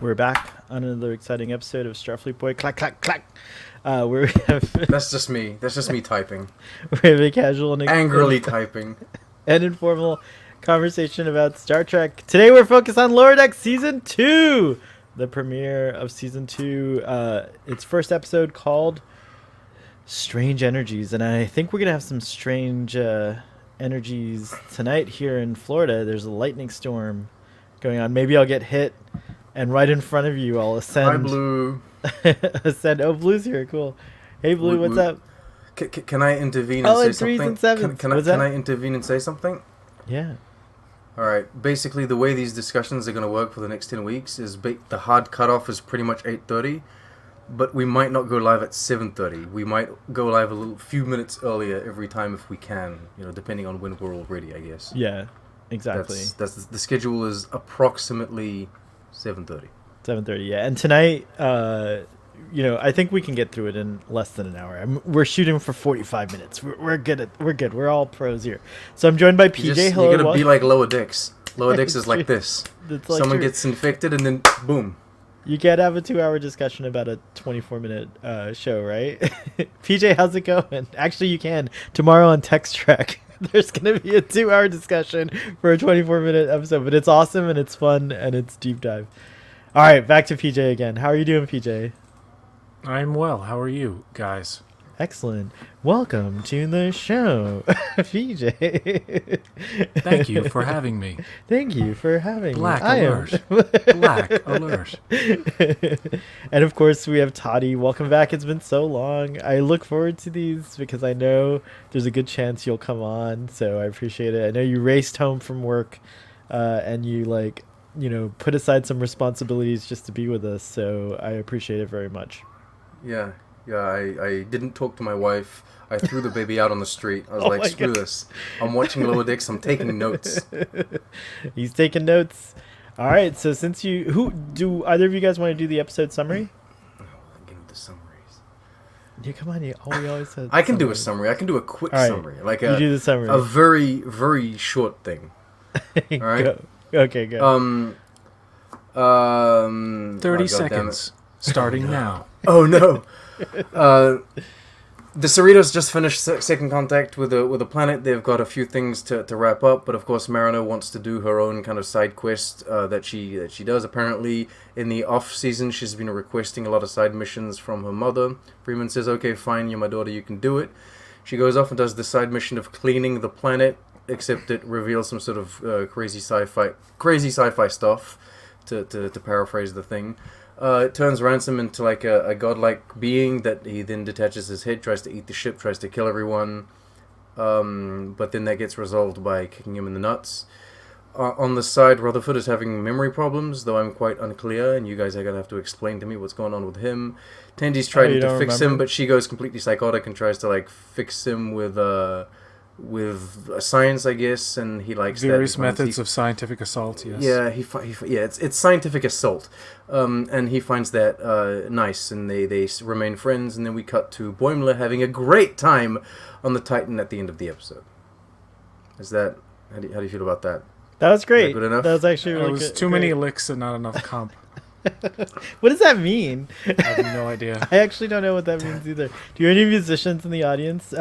We're back on another exciting episode of Starfleet Boy Clack Clack Clack, where we have That's just me. That's just me typing. we have a casual and Angrily typing. and informal conversation about Star Trek. Today we're focused on Lower Deck Season 2, the premiere of Season 2. Its first episode called Strange Energies, and I think we're gonna have some strange energies tonight here in Florida. There's a lightning storm going on. Maybe I'll get hit, and right in front of you, I'll ascend. Hi, Blue. Ascend. Oh, Blue's here. Cool. Hey, Blue, what's up? Can I intervene and Oh, say and threes something? and sevens. Can I intervene and say something? Yeah. All right. Basically, the way these discussions are going to work for the next 10 weeks is the hard cutoff is pretty much 8:30, but we might not go live at 7:30. We might go live a few minutes earlier every time if we can, depending on when we're all ready, I guess. Yeah, exactly. That's the schedule is approximately 7:30. 7:30. Yeah, and tonight, I think we can get through it in less than an hour. We're shooting for 45 minutes. We're good. We're good. We're all pros here. So I'm joined by PJ. Hello. You gotta be like Lower Decks. Lower Decks is like this. Like someone gets infected and then boom. You can't have a 2-hour discussion about a 24-minute show, right? PJ, how's it going? Actually, you can. Tomorrow on Text Track, there's going to be a 2-hour discussion for a 24-minute episode, but it's awesome and it's fun and it's deep dive. All right, back to PJ again. How are you doing, PJ? I'm well. How are you guys? Excellent. Welcome to the show, PJ. Thank you for having me. Thank you for having Black me. alert. Black alert. And of course, we have Toddy. Welcome back. It's been so long. I look forward to these because I know there's a good chance you'll come on. So I appreciate it. I know you raced home from work and you put aside some responsibilities just to be with us. So I appreciate it very much. Yeah, I didn't talk to my wife. I threw the baby out on the street. I was like, screw this. I'm watching Lower Decks. I'm taking notes. He's taking notes. All right, so do either of you guys want to do the episode summary? Oh, get into summaries. Yeah, come on. We always said I can do a summary. I can do a quick summary. Like you do the summary. A very, very short thing. All right? Go. Okay, go. 30 seconds. Starting now. Oh, no. The Cerritos just finished second contact with a planet. They've got a few things to wrap up, but of course Mariner wants to do her own kind of side quest that she does. Apparently, in the off season, she's been requesting a lot of side missions from her mother. Freeman says, "Okay, fine, you're my daughter, you can do it." She goes off and does the side mission of cleaning the planet, except it reveals some sort of crazy sci-fi stuff. To paraphrase the thing. It turns Ransom into like a godlike being that he then detaches his head, tries to eat the ship, tries to kill everyone, but then that gets resolved by kicking him in the nuts. On the side, Rutherford is having memory problems, though I'm quite unclear, and you guys are going to have to explain to me what's going on with him. Tendy's trying to fix him, but she goes completely psychotic and tries to fix him with science, I guess, and he likes various methods of scientific assault. Yes. Yeah, it's scientific assault, and he finds that nice, and they remain friends, and then we cut to Boimler having a great time on the Titan at the end of the episode. How do you feel about that? That was great. Good enough? That was actually really It was good. too many licks and not enough comp. What does that mean? I have no idea. I actually don't know what that means either. Do any musicians in the audience?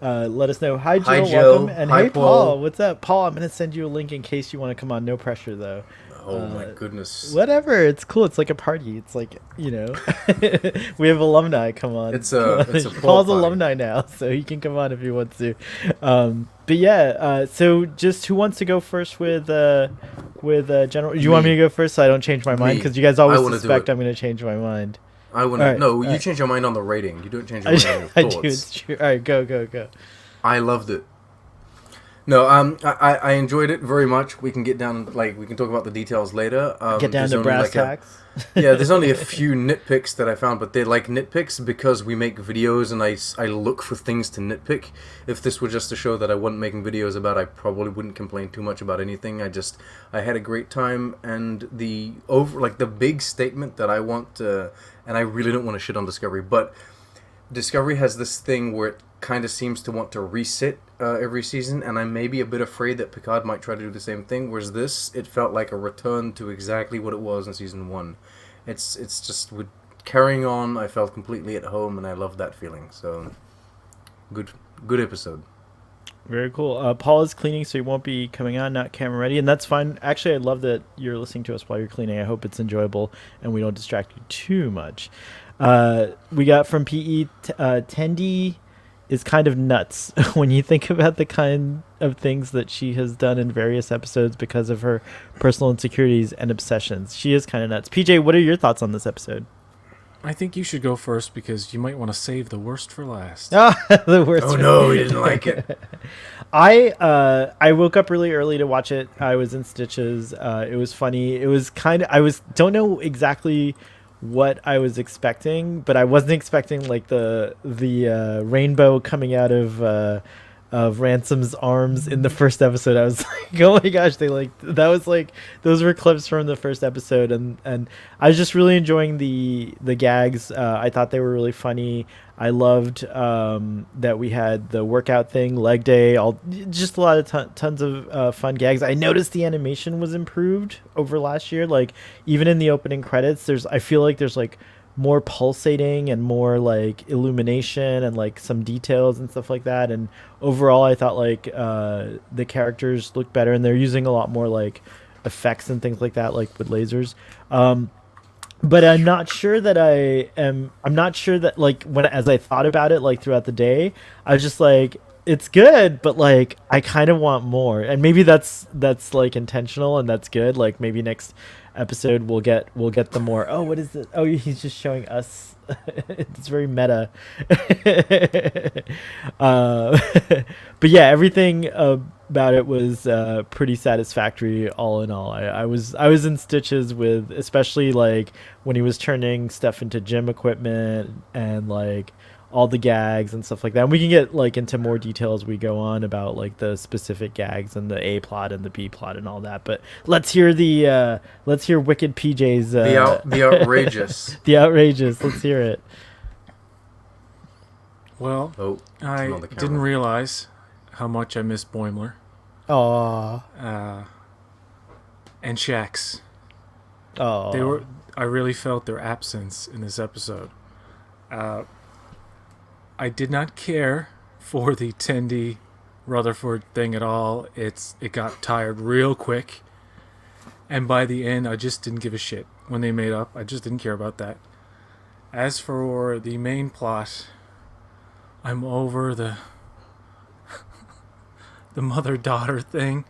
Let us know. Hi, Jill. Hi, Jill. Welcome. And Hi, hey, Paul. What's up? Paul, I'm going to send you a link in case you want to come on. No pressure, though. Oh my goodness. Whatever. It's cool. It's like a party. It's like, we have alumni come on. It's a Paul's party. alumni now, so he can come on if he wants to. But yeah, so just who wants to go first with General? Do you want me to go first so I don't change my mind? Because you guys always suspect I'm going to change my mind. I want to. Right, no, you change your mind on the rating. You don't change your mind on your I thoughts. do. It's true. All right, go. I loved it. No, I enjoyed it very much. We can get down, we can talk about the details later. Get down to brass tacks. Yeah, there's only a few nitpicks that I found, but they're like nitpicks because we make videos and I look for things to nitpick. If this were just a show that I wasn't making videos about, I probably wouldn't complain too much about anything. I had a great time, and the big statement that I want to, and I really don't want to shit on Discovery, but Discovery has this thing where it kind of seems to want to reset every season, and I may be a bit afraid that Picard might try to do the same thing. Whereas this, it felt like a return to exactly what it was in season 1. It's just with carrying on. I felt completely at home, and I loved that feeling. So good episode. Very cool. Paul is cleaning, so he won't be coming on, not camera ready, and that's fine. Actually, I love that you're listening to us while you're cleaning. I hope it's enjoyable and we don't distract you too much. We got from PE, Tendi is kind of nuts when you think about the kind of things that she has done in various episodes because of her personal insecurities and obsessions. She is kind of nuts. PJ, what are your thoughts on this episode? I think you should go first because you might want to save the worst for last. The worst. Oh no, he didn't like it. I woke up really early to watch it. I was in stitches. It was funny. It was kind of, don't know exactly what I was expecting, but I wasn't expecting like the rainbow coming out of Ransom's arms in the first episode. I was like, oh my gosh, those were clips from the first episode, and I was just really enjoying the gags. I thought they were really funny. I loved that we had the workout thing, leg day, just a lot of tons of fun gags. I noticed the animation was improved over last year. Like even in the opening credits, I feel like there's like more pulsating and more like illumination and like some details and stuff like that. And overall, I thought like the characters look better, and they're using a lot more like effects and things like that, like with lasers. But I'm not sure that I'm not sure that like as I thought about it like throughout the day, I was just like, it's good, but like I kind of want more. And maybe that's like intentional, and that's good. Like maybe next episode we'll get the more, oh, what is it? Oh, he's just showing us. It's very meta. But yeah, everything about it was pretty satisfactory all in all. I was in stitches with, especially like when he was turning stuff into gym equipment and like all the gags and stuff like that. And we can get like into more detail as we go on about like the specific gags and the A plot and the B plot and all that. But let's hear Wicked PJ's the outrageous. The outrageous. Let's hear it. Well, I didn't realize how much I missed Boimler. Aww. And Shax. Oh. I really felt their absence in this episode. I did not care for the Tendi Rutherford thing at all. It got tired real quick, and by the end, I just didn't give a shit. When they made up, I just didn't care about that. As for the main plot, I'm over the mother-daughter thing.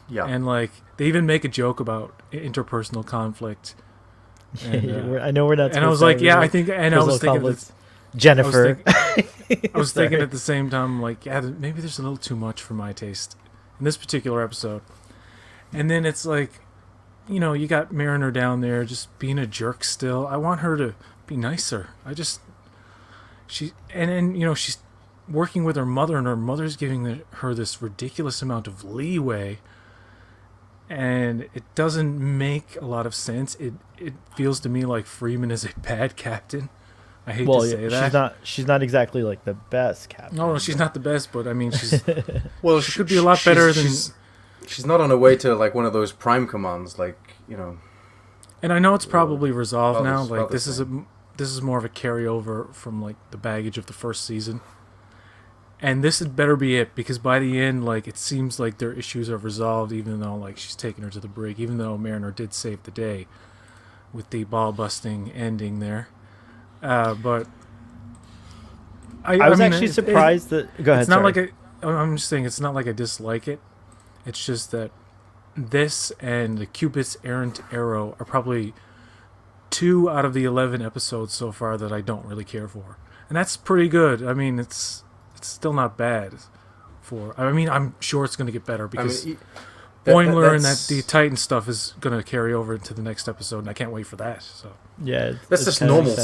Yeah. And like they even make a joke about interpersonal conflict. And, I know we're not. And I was like, yeah, I think, and I was thinking. Jennifer. I was thinking at the same time, like, yeah, maybe there's a little too much for my taste in this particular episode. And then it's like, you know, you got Mariner down there just being a jerk still. I want her to be nicer. She's working with her mother, and her mother's giving her this ridiculous amount of leeway. And it doesn't make a lot of sense. It feels to me like Freeman is a bad captain. I hate to say that. She's not exactly like the best captain. No, she's not the best, but I mean, she's well, she could be a lot better than. She's not on her way to like one of those prime commands, like, you know. And I know it's probably resolved now. Like this is more of a carryover from like the baggage of the first season. And this had better be it, because by the end, like, it seems like their issues are resolved, even though like she's taking her to the brig, even though Mariner did save the day with the ball busting ending there. But I was mean, actually surprised that. Go ahead. It's not like I'm just saying it's not like I dislike it. It's just that this and the Cupid's errant arrow are probably 2 out of the 11 episodes so far that I don't really care for, and that's pretty good. I mean, it's still not bad. I mean, I'm sure it's going to get better because Boimler and the Titan stuff is going to carry over into the next episode, and I can't wait for that. So. Yeah, that's just normal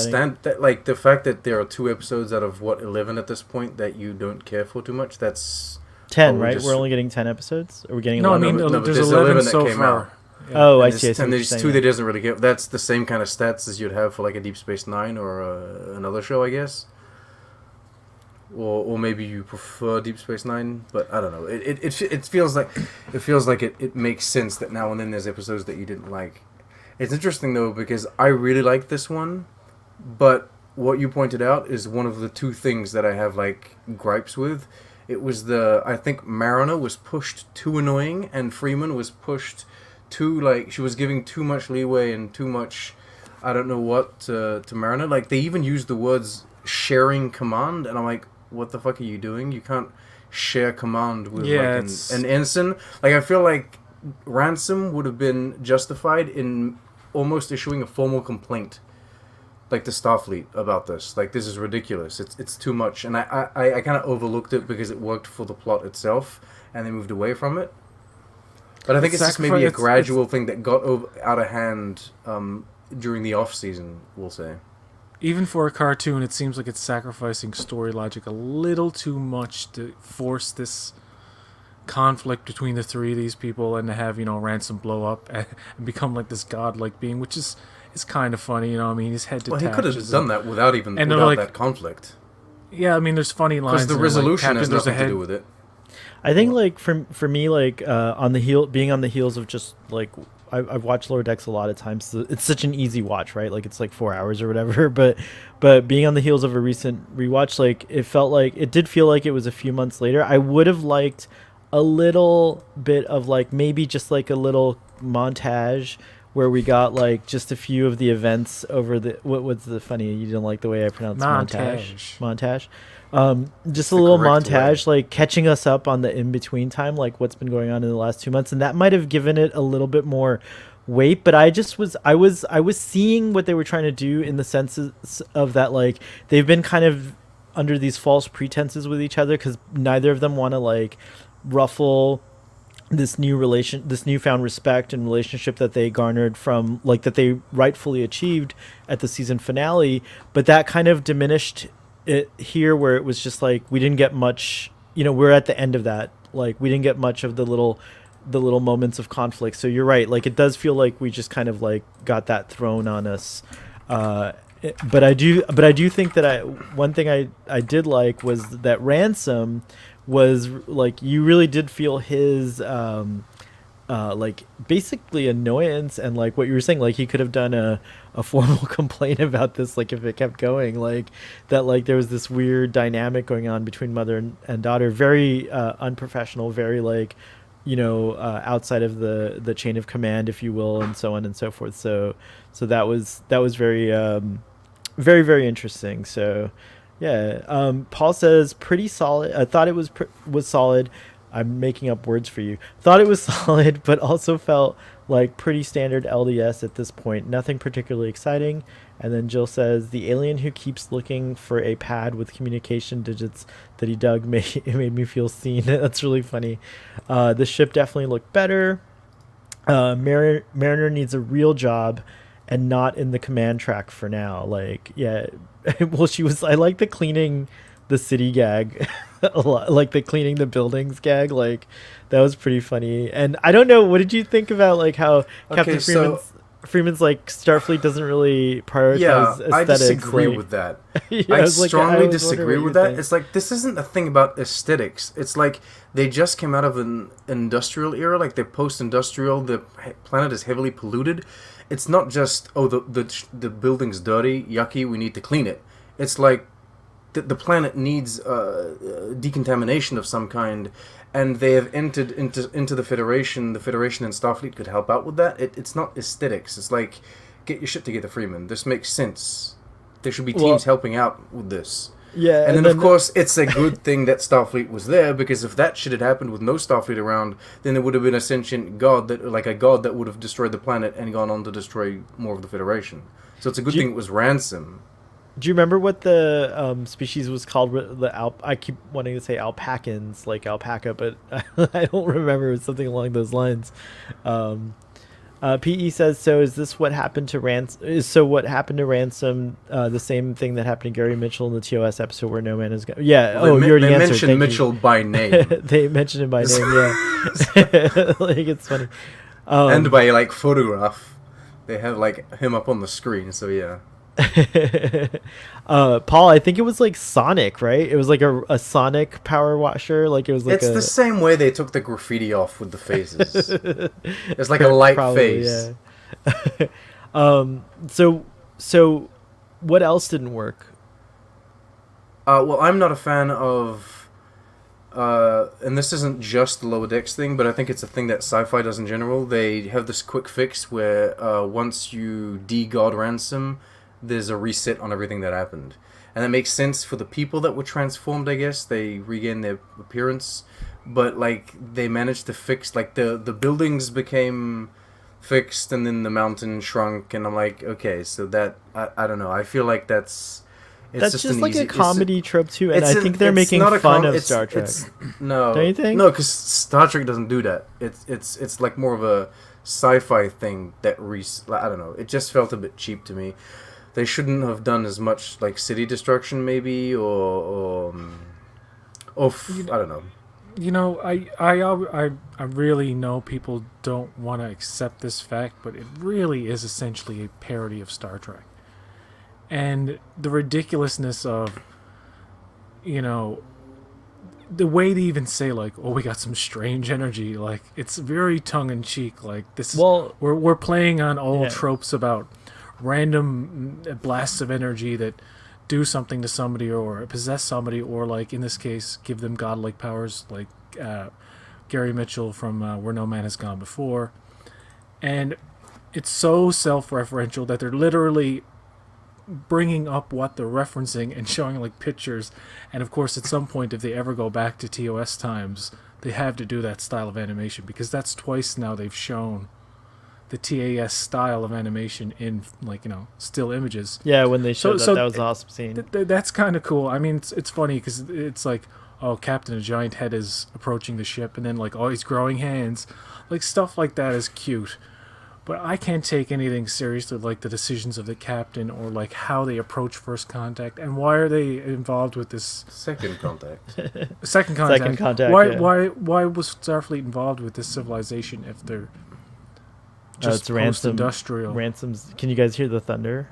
like the fact that there are 2 episodes out of 11 at this point that you don't care for too much. That's 10, right? We're only getting 10 episodes. Are we getting? 11? No, I mean there's 11 so far. Yeah. Oh, I see. And there's 2 that doesn't really care. That's the same kind of stats as you'd have for like a Deep Space Nine or another show, I guess. or maybe you prefer Deep Space Nine, but I don't know. It feels like it makes sense that now and then there's episodes that you didn't like. It's interesting though because I really like this one, but what you pointed out is one of the two things that I have like gripes with. It was I think Mariner was pushed too annoying and Freeman was pushed too, like, she was giving too much leeway and too much, I don't know what, to Mariner. Like, they even used the words sharing command, and I'm like, what the fuck are you doing? You can't share command with an ensign. Like, I feel like Ransom would have been justified in almost issuing a formal complaint, like, to Starfleet about this. Like, this is ridiculous. It's too much. And I kind of overlooked it because it worked for the plot itself, and they moved away from it. But I think it's just maybe a gradual thing that got out of hand during the off-season, we'll say. Even for a cartoon, it seems like it's sacrificing story logic a little too much to force this conflict between the three of these people and to have, Ransom blow up and become like this godlike being, which is kind of funny, I mean, his head detaches. Well, he could have done that without that conflict. Yeah, I mean, there's funny lines. Because the resolution has nothing to do with it. I think like for me, like being on the heels of just like I've watched Lower Decks a lot of times. So it's such an easy watch, right? Like it's like 4 hours or whatever. But being on the heels of a recent rewatch, like it did feel like it was a few months later. I would have liked a little bit of like maybe just like a little montage where we got like just a few of the events over the what's the funny, you didn't like the way I pronounced montage. Just a little montage like catching us up on the in-between time, like what's been going on in the last 2 months, and that might have given it a little bit more weight. But I was seeing what they were trying to do in the sense of that, like they've been kind of under these false pretenses with each other because neither of them want to like ruffle this newfound respect and relationship that they garnered from, like, that they rightfully achieved at the season finale. But that kind of diminished it here, where it was just like we didn't get much, we're at the end of that, like we didn't get much of the little moments of conflict. So you're right, like it does feel like we just kind of like got that thrown on us. But I do think that one thing I did like was that Ransom was like, you really did feel his like basically annoyance, and like what you were saying, like he could have done a formal complaint about this, like if it kept going, like that, like there was this weird dynamic going on between mother and daughter, very unprofessional, very like outside of the chain of command, if you will, and so on and so forth. So that was very very, very interesting. So yeah, Paul says pretty solid. I thought it was solid. I'm making up words for you. Thought it was solid, but also felt like pretty standard LDS at this point. Nothing particularly exciting. And then Jill says the alien who keeps looking for a pad with communication digits that he dug it made me feel seen. That's really funny. The ship definitely looked better. Mariner needs a real job and not in the command track for now. Like, yeah. Well, I like the cleaning the city gag a lot, like the cleaning the buildings gag, like that was pretty funny. And I don't know, what did you think about like how Captain Freeman's like Starfleet doesn't really prioritize aesthetics? I disagree with that. I strongly disagree with that. It's like, this isn't a thing about aesthetics. It's like they just came out of an industrial era, like they're post-industrial, the planet is heavily polluted. It's not just, the building's dirty, yucky, we need to clean it. It's like the planet needs decontamination of some kind, and they have entered into the Federation. The Federation and Starfleet could help out with that. It's not aesthetics. It's like, get your shit together, Freeman. This makes sense. There should be teams helping out with this. Yeah, and then of course it's a good thing that Starfleet was there, because if that shit had happened with no Starfleet around, then there would have been a sentient god that would have destroyed the planet and gone on to destroy more of the Federation. So it's a good thing it was Ransom. Do you remember what the species was called? I keep wanting to say alpacans, like alpaca, but I don't remember. It was something along those lines. PE says, so is this what happened to Ransom? What happened to Ransom? The same thing that happened to Gary Mitchell in the TOS episode where no man is going. Yeah. Well, you already answered. They mentioned Mitchell by name. They mentioned him by name. Yeah. Like, it's funny. And by like photograph, they have like him up on the screen. So yeah. Paul, I think it was like Sonic, right? It was like a Sonic power washer. Like it was like It's the same way they took the graffiti off with the faces. It's like a light Probably, face. yeah. So what else didn't work? Well, I'm not a fan of, and this isn't just the Lower Decks thing, but I think it's a thing that sci-fi does in general. They have this quick fix where once you de-god Ransom, there's a reset on everything that happened. And that makes sense for the people that were transformed, I guess. They regain their appearance. But, like, they managed to fix, like, the buildings became fixed and then the mountain shrunk. And I'm like, okay, so that, I don't know. I feel like that's That's just like easy, a comedy trope too, and I think they're making fun of Star Trek. No, Don't you think? No, because Star Trek doesn't do that. It's like more of a sci-fi thing that I don't know. It just felt a bit cheap to me. They shouldn't have done as much like city destruction, maybe, or I don't know. You know, I really know people don't want to accept this fact, but it really is essentially a parody of Star Trek. And the ridiculousness of, you know, the way they even say, like, oh, we got some strange energy, like, it's very tongue-in-cheek, like, this Well, we're playing on old yeah. tropes about random blasts of energy that do something to somebody or possess somebody, or, like, in this case, give them godlike powers, like Gary Mitchell from Where No Man Has Gone Before. And it's so self-referential that they're literally bringing up what they're referencing and showing like pictures, and of course at some point if they ever go back to TOS times they have to do that style of animation, because that's twice now they've shown the TAS style of animation in, like, you know, still images. Yeah, when they showed So that was an awesome scene. That's kind of cool. I mean, it's funny because it's like, oh, Captain, a giant head is approaching the ship, and then like, oh, he's growing hands, like stuff like that is cute. But I can't take anything seriously, like the decisions of the captain or like how they approach first contact, and why are they involved with this Second contact. second contact? Second contact, Why yeah. why was Starfleet involved with this civilization if they're just It's Ransom. post-industrial? Ransoms. Can you guys hear the thunder?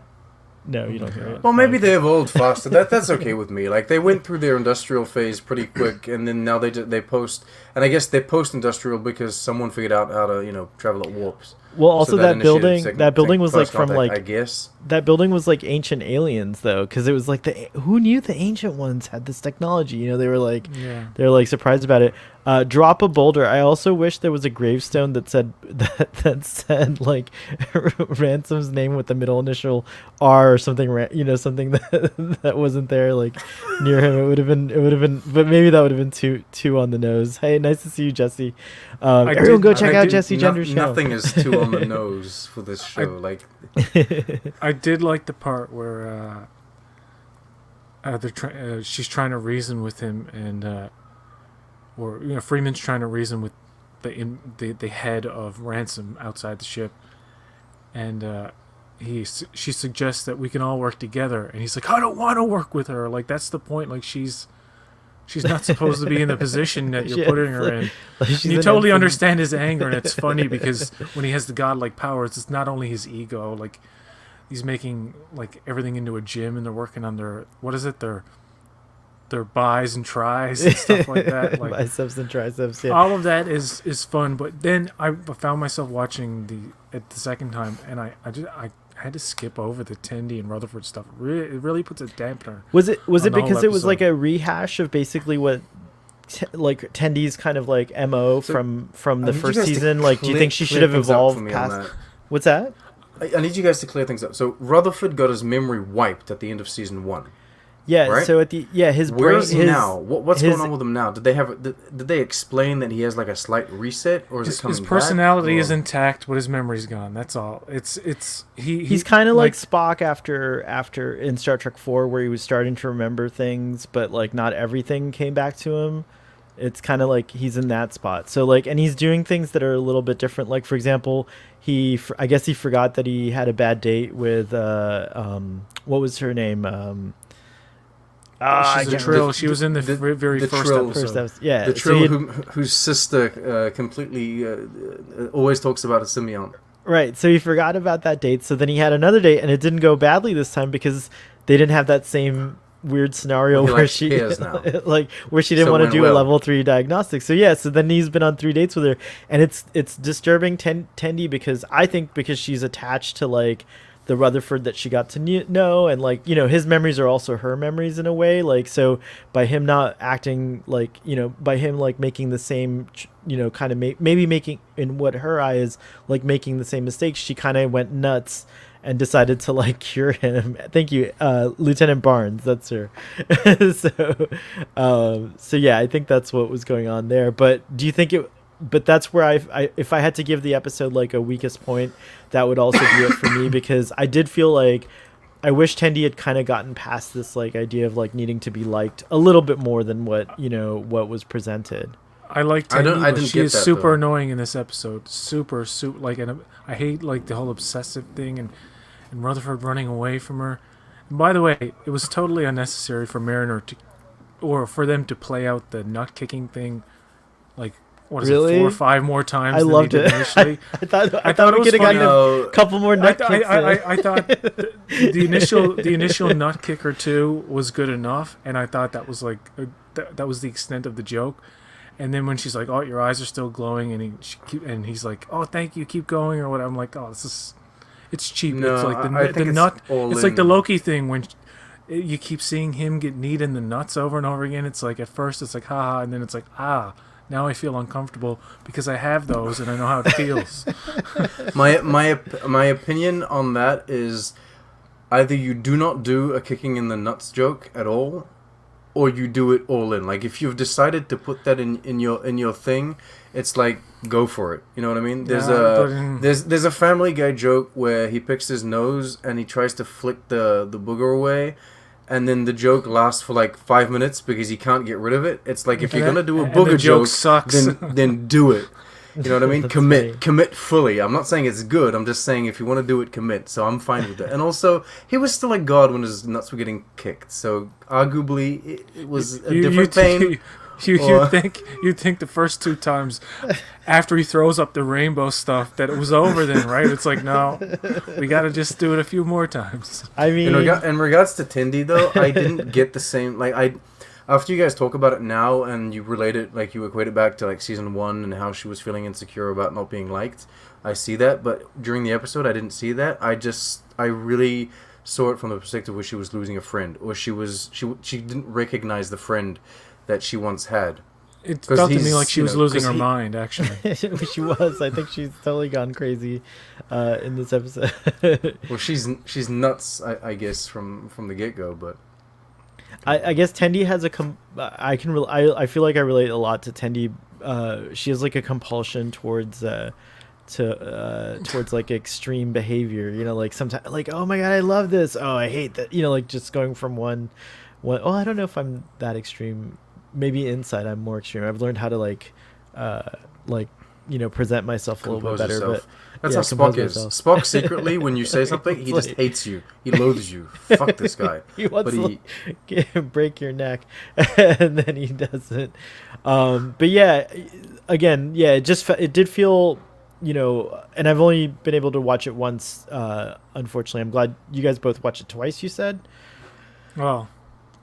No, you don't hear it. Well, maybe they evolved faster. That's okay with me. Like, they went through their industrial phase pretty quick, and then now they post, and I guess they post-industrial because someone figured out how to, you know, travel at warps. Well, also So that initiated building was like first from contact, like I guess. that building was like ancient aliens though, because it was like who knew the ancient ones had this technology? You know, they were like surprised about it. Drop a boulder. I also wish there was a gravestone that said that said like Ransom's name with the middle initial R or something. You know, something that wasn't there like near him. It would have been, but maybe that would have been too on the nose. Hey, nice to see you, Jesse. Everyone go check out Jesse Gender's show. Nothing is too on the nose for this show. I did like the part where she's trying to reason with him, and or, you know, Freeman's trying to reason with the head of Ransom outside the ship, and she suggests that we can all work together, and he's like, I don't want to work with her. Like, that's the point. Like, she's not supposed to be in the position that you're putting her in. And you totally understand his anger, and it's funny because when he has the godlike powers, it's not only his ego. Like, he's making like everything into a gym, and they're working on their bis and tris and stuff like that. Like, biceps and triceps. Yeah. all of that is fun. But then I found myself watching the second time, and I had to skip over the Tendi and Rutherford stuff. It really puts a dampener. Was it because it was episode. like a rehash of basically what like Tendi's kind of like MO So, from the I need first you guys to season? Like, do you think she clear should have things up evolved for me on past? that. What's that? I need you guys to clear things up. So Rutherford got his memory wiped at the end of season 1. Yeah. Right? So his Where brain. is he now? What's his- going on with him now? Did they explain that he has like a slight reset, or is it coming His personality back, is or- intact, but his memory's gone. That's all. He's kind of like Spock after in Star Trek 4, where he was starting to remember things, but like not everything came back to him. It's kind of like he's in that spot. So like, and he's doing things that are a little bit different. Like, for example, I guess he forgot that he had a bad date with what was her name? she's a Trill. She was in the very the first Trill. episode. Yeah. The so Trill whose sister completely always talks about a Simeon. Right. So he forgot about that date. So then he had another date, and it didn't go badly this time because they didn't have that same weird scenario Well, he where likes she pears now. like where she didn't So it want to went do a well. level 3 diagnostic. So yeah, so then he's been on 3 dates with her, and it's disturbing Tendi because I think because she's attached to like the Rutherford that she got to know, and like, you know, his memories are also her memories in a way, like, so by him not acting like, you know, by him like making the same, you know, kind of maybe making in what her eye is like making the same mistakes, she kind of went nuts and decided to like cure him. Thank you, Lieutenant Barnes, that's her. So yeah, I think that's what was going on there. But do you think it, but that's where I if I had to give the episode like a weakest point, that would also be it for me, because I did feel like I wish Tendi had kind of gotten past this like idea of like needing to be liked a little bit more than what, you know, what was presented. I like I Tendi, but didn't she get is that, super though. annoying in this episode. Super, like, and I hate like the whole obsessive thing and Rutherford running away from her. And by the way, it was totally unnecessary for Mariner to, or for them to play out the nut kicking thing, like what is Really? it, 4 or 5 more times I than loved they did it. initially. I thought I thought it we was could have funny. gotten a couple more nut kicks. I thought the initial nut kicker too was good enough, and I thought that was like that was the extent of the joke. And then when she's like, "Oh, your eyes are still glowing," and he's like, "Oh, thank you, keep going," or what? I'm like, "Oh, it's cheap." No, it's like I the think it's nut. all It's like the in. Loki thing when you keep seeing him get kneed in the nuts over and over again. It's like at first it's like haha, and then it's like now I feel uncomfortable because I have those and I know how it feels. My opinion on that is either you do not do a kicking in the nuts joke at all, or you do it all in. Like if you've decided to put that in your thing, it's like go for it. You know what I mean? There's a Family Guy joke where he picks his nose and he tries to flick the booger away. And then the joke lasts for like 5 minutes because he can't get rid of it. It's like if you're gonna do a and the booger joke joke, sucks. then do it. You know what I mean? That's funny. Commit fully. I'm not saying it's good. I'm just saying if you want to do it, commit. So I'm fine with that. And also, he was still a god when his nuts were getting kicked. So arguably, it was a different pain. You think the first 2 times after he throws up the rainbow stuff that it was over then, right? It's like, no, we got to just do it a few more times. I mean, In regards to Tendi, though, I didn't get the same. Like after you guys talk about it now and you relate it, like you equate it back to like season 1 and how she was feeling insecure about not being liked, I see that. But during the episode, I didn't see that. I really saw it from the perspective where she was losing a friend, or she didn't recognize the friend that she once had. It 'Cause felt to me he's, like she you was know, losing 'cause her he- mind, actually. she was. I think she's totally gone crazy in this episode. Well, she's nuts, I guess, from the get go. But I guess Tendi has I feel like I relate a lot to Tendi. She has like a compulsion towards towards like extreme behavior. You know, like sometimes like, oh my god, I love this. Oh, I hate that. You know, like just going from one. Oh, I don't know if I'm that extreme. Maybe inside I'm more extreme. I've learned how to like you know, present myself a little bit compose better. yourself. But That's yeah, how Spock compose is. myself. Spock secretly, when you say something, he It's just like- hates you. He loathes you. Fuck this guy. He wants But to break your neck, and then he doesn't. But yeah, again, yeah, it did feel, you know, and I've only been able to watch it once. Unfortunately, I'm glad you guys both watched it twice. You said, Well,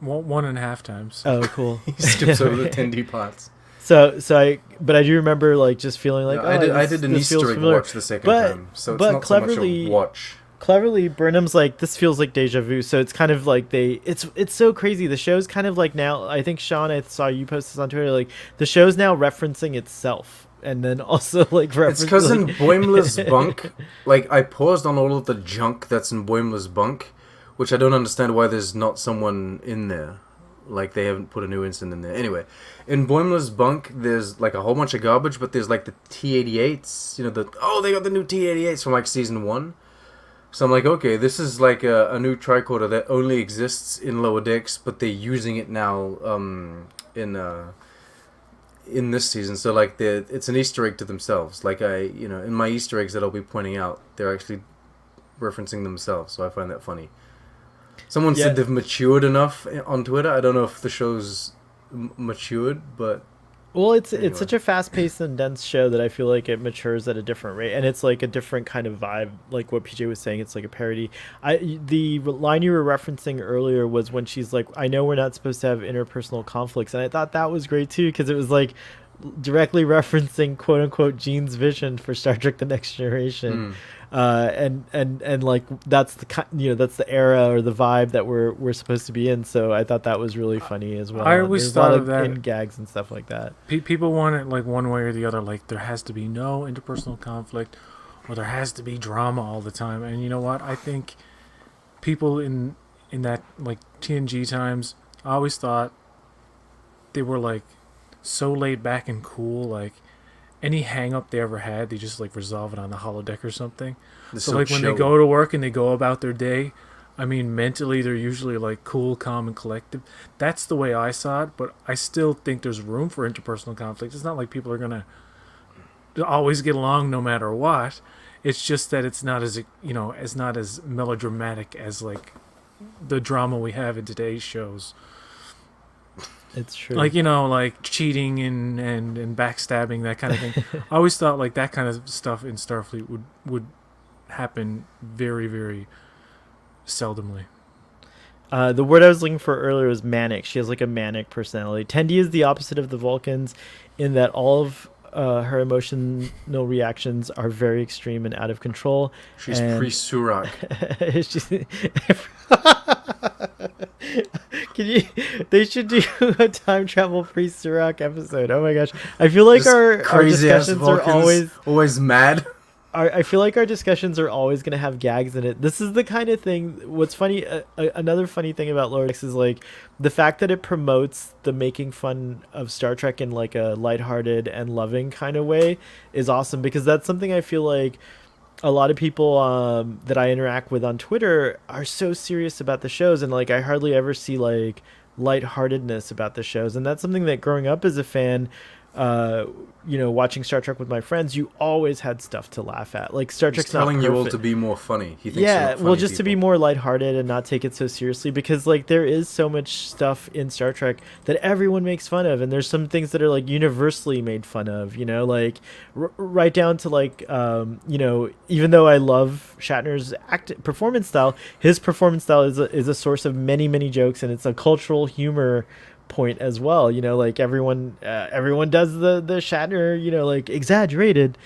1.5 times. oh, cool. he skips over the Tendi parts. But I do remember like just feeling like, Yeah, I this- did an this feels Easter egg familiar. watch the second But- time, so it's but not so much cleverly- a watch. Cleverly, Burnham's like, this feels like deja vu. So it's kind of like it's so crazy. The show's kind of like now. I think Sean, I saw you post this on Twitter. Like the show's now referencing itself, and then also like referencing. It's because in Boimler's bunk, like I paused on all of the junk that's in Boimler's bunk, which I don't understand why there's not someone in there. Like they haven't put a new instant in there. Anyway, in Boimler's bunk, there's like a whole bunch of garbage, but there's like the T-88s. You know, they got the new T-88s from like season 1. So I'm like, okay, this is like a new tricorder that only exists in Lower Decks, but they're using it now in this season. So like it's an Easter egg to themselves. Like in my Easter eggs that I'll be pointing out, they're actually referencing themselves. So I find that funny. Someone Yeah. said they've matured enough on Twitter. I don't know if the show's matured, but Well, it's Anyway. it's such a fast-paced and dense show that I feel like it matures at a different rate, and it's like a different kind of vibe. Like what PJ was saying, it's like a parody. The line you were referencing earlier was when she's like, "I know we're not supposed to have interpersonal conflicts," and I thought that was great too because it was like directly referencing quote unquote Gene's vision for Star Trek: The Next Generation. And like that's that's the era or the vibe that we're supposed to be in. So I thought that was really funny as well. I always There's thought a lot of that- in gags and stuff like that. People want it like one way or the other. Like there has to be no interpersonal conflict, or there has to be drama all the time. And you know what? I think people in that like TNG times, I always thought they were like so laid back and cool. Like any hang up they ever had, they just like resolve it on the holodeck or something. So like when they go to work and they go about their day, I mean mentally they're usually like cool, calm, and collective. That's the way I saw it, but I still think there's room for interpersonal conflict. It's not like people are gonna always get along no matter what. It's just that it's not as it's not as melodramatic as like the drama we have in today's shows. It's true. Like like cheating and backstabbing, that kind of thing. I always thought like that kind of stuff in Starfleet would happen very, very seldomly. The word I was looking for earlier was manic. She has like a manic personality. Tendi is the opposite of the Vulcans in that all of her emotional reactions are very extreme and out of control. She's pre-Surak. They should do a time travel pre-Surak episode. Oh my gosh. I feel like our discussions are always mad. I feel like our discussions are always going to have gags in it. This is the kind of thing. What's funny, another funny thing about Lower Decks is like the fact that it promotes the making fun of Star Trek in like a lighthearted and loving kind of way is awesome, because that's something I feel like a lot of people that I interact with on Twitter are so serious about the shows, and like I hardly ever see like lightheartedness about the shows. And that's something that growing up as a fan, watching Star Trek with my friends, you always had stuff to laugh at. Like Star Trek's not telling perfect. you all to be more funny. He thinks Yeah, you're well, funny just to be people. more lighthearted and not take it so seriously, because like there is so much stuff in Star Trek that everyone makes fun of, and there's some things that are like universally made fun of. Like right down to like even though I love Shatner's performance style, his performance style is a source of many jokes, and it's a cultural humor point as well. Like everyone does the Shatner like exaggerated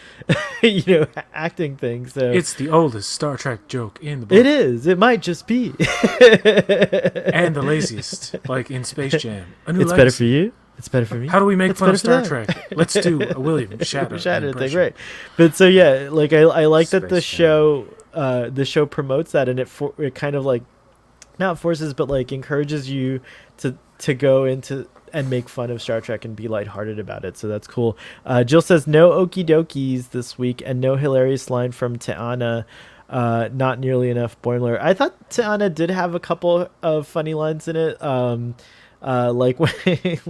acting thing. So It's the oldest Star Trek joke in the book. it might just be And the laziest, like in Space Jam. A new it's legacy. better for you, it's better for me. How do we make It's fun of better Star for them. Trek? Let's do a William Shatner thing, impression. right? But so yeah, like I like that the Space Jam. show promotes that, and it kind of like not forces but like encourages you to go into and make fun of Star Trek and be lighthearted about it. So that's cool. Jill says no okie dokies this week and no hilarious line from T'Ana. Not nearly enough Boimler. I thought T'Ana did have a couple of funny lines in it. Like what did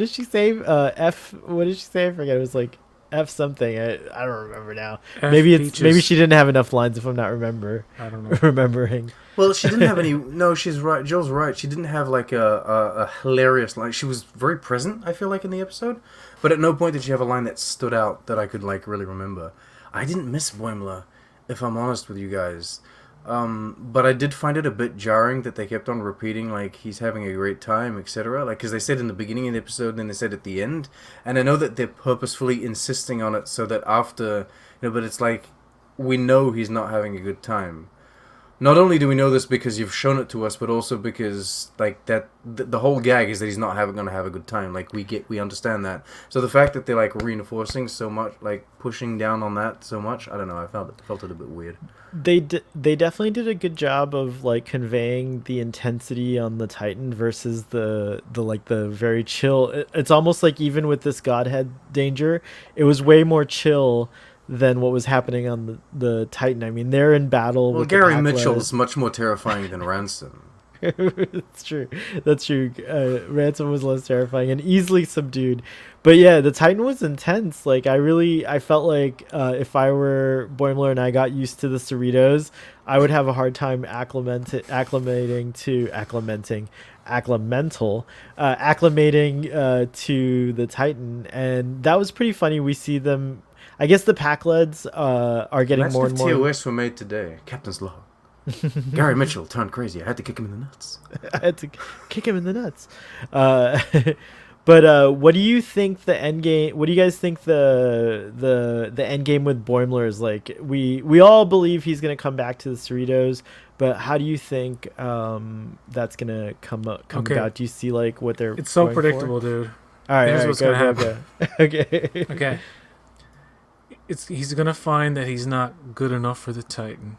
she say? What did she say? I forget. It was like F something. I don't remember now. F Maybe peaches. she didn't have enough lines if I'm not I don't know. remembering. Well, she didn't have any. No, she's right. Jill's right. She didn't have like a hilarious line. She was very present, I feel like, in the episode, but at no point did she have a line that stood out that I could like really remember. I didn't miss Boimler, if I'm honest with you guys. But I did find it a bit jarring that they kept on repeating like he's having a great time, etc. Like because they said in the beginning of the episode, and then they said at the end, and I know that they're purposefully insisting on it so that after, but it's like we know he's not having a good time. Not only do we know this because you've shown it to us, but also because like that the whole gag is that he's not going to have a good time. Like we understand that. So the fact that they're like reinforcing so much, like pushing down on that so much, I don't know. I felt it a bit weird. They definitely did a good job of like conveying the intensity on the Titan versus the very chill. It's almost like even with this Godhead danger, it was way more chill than what was happening on the Titan. I mean, they're in battle. Well, with Gary the Mitchell's much more terrifying than Ransom. It's true. That's true. Ransom was less terrifying and easily subdued. But yeah, the Titan was intense. Like I felt like if I were Boimler and I got used to the Cerritos, I would have a hard time acclimating to the Titan, and that was pretty funny. We see them. I guess the Pakleds are getting Imagine more if and more. TOS were made today. Captain's log. Gary Mitchell turned crazy. I had to kick him in the nuts. I had to kick him in the nuts. But what do you think the end game? What do you guys think the end game with Boimler is like? We all believe he's gonna come back to the Cerritos, but how do you think that's gonna come Okay. about? Do you see like what they're? It's so going for? predictable, dude. All right, Here's all right, what's go, gonna go, go. Okay. Okay. He's gonna find that he's not good enough for the Titan,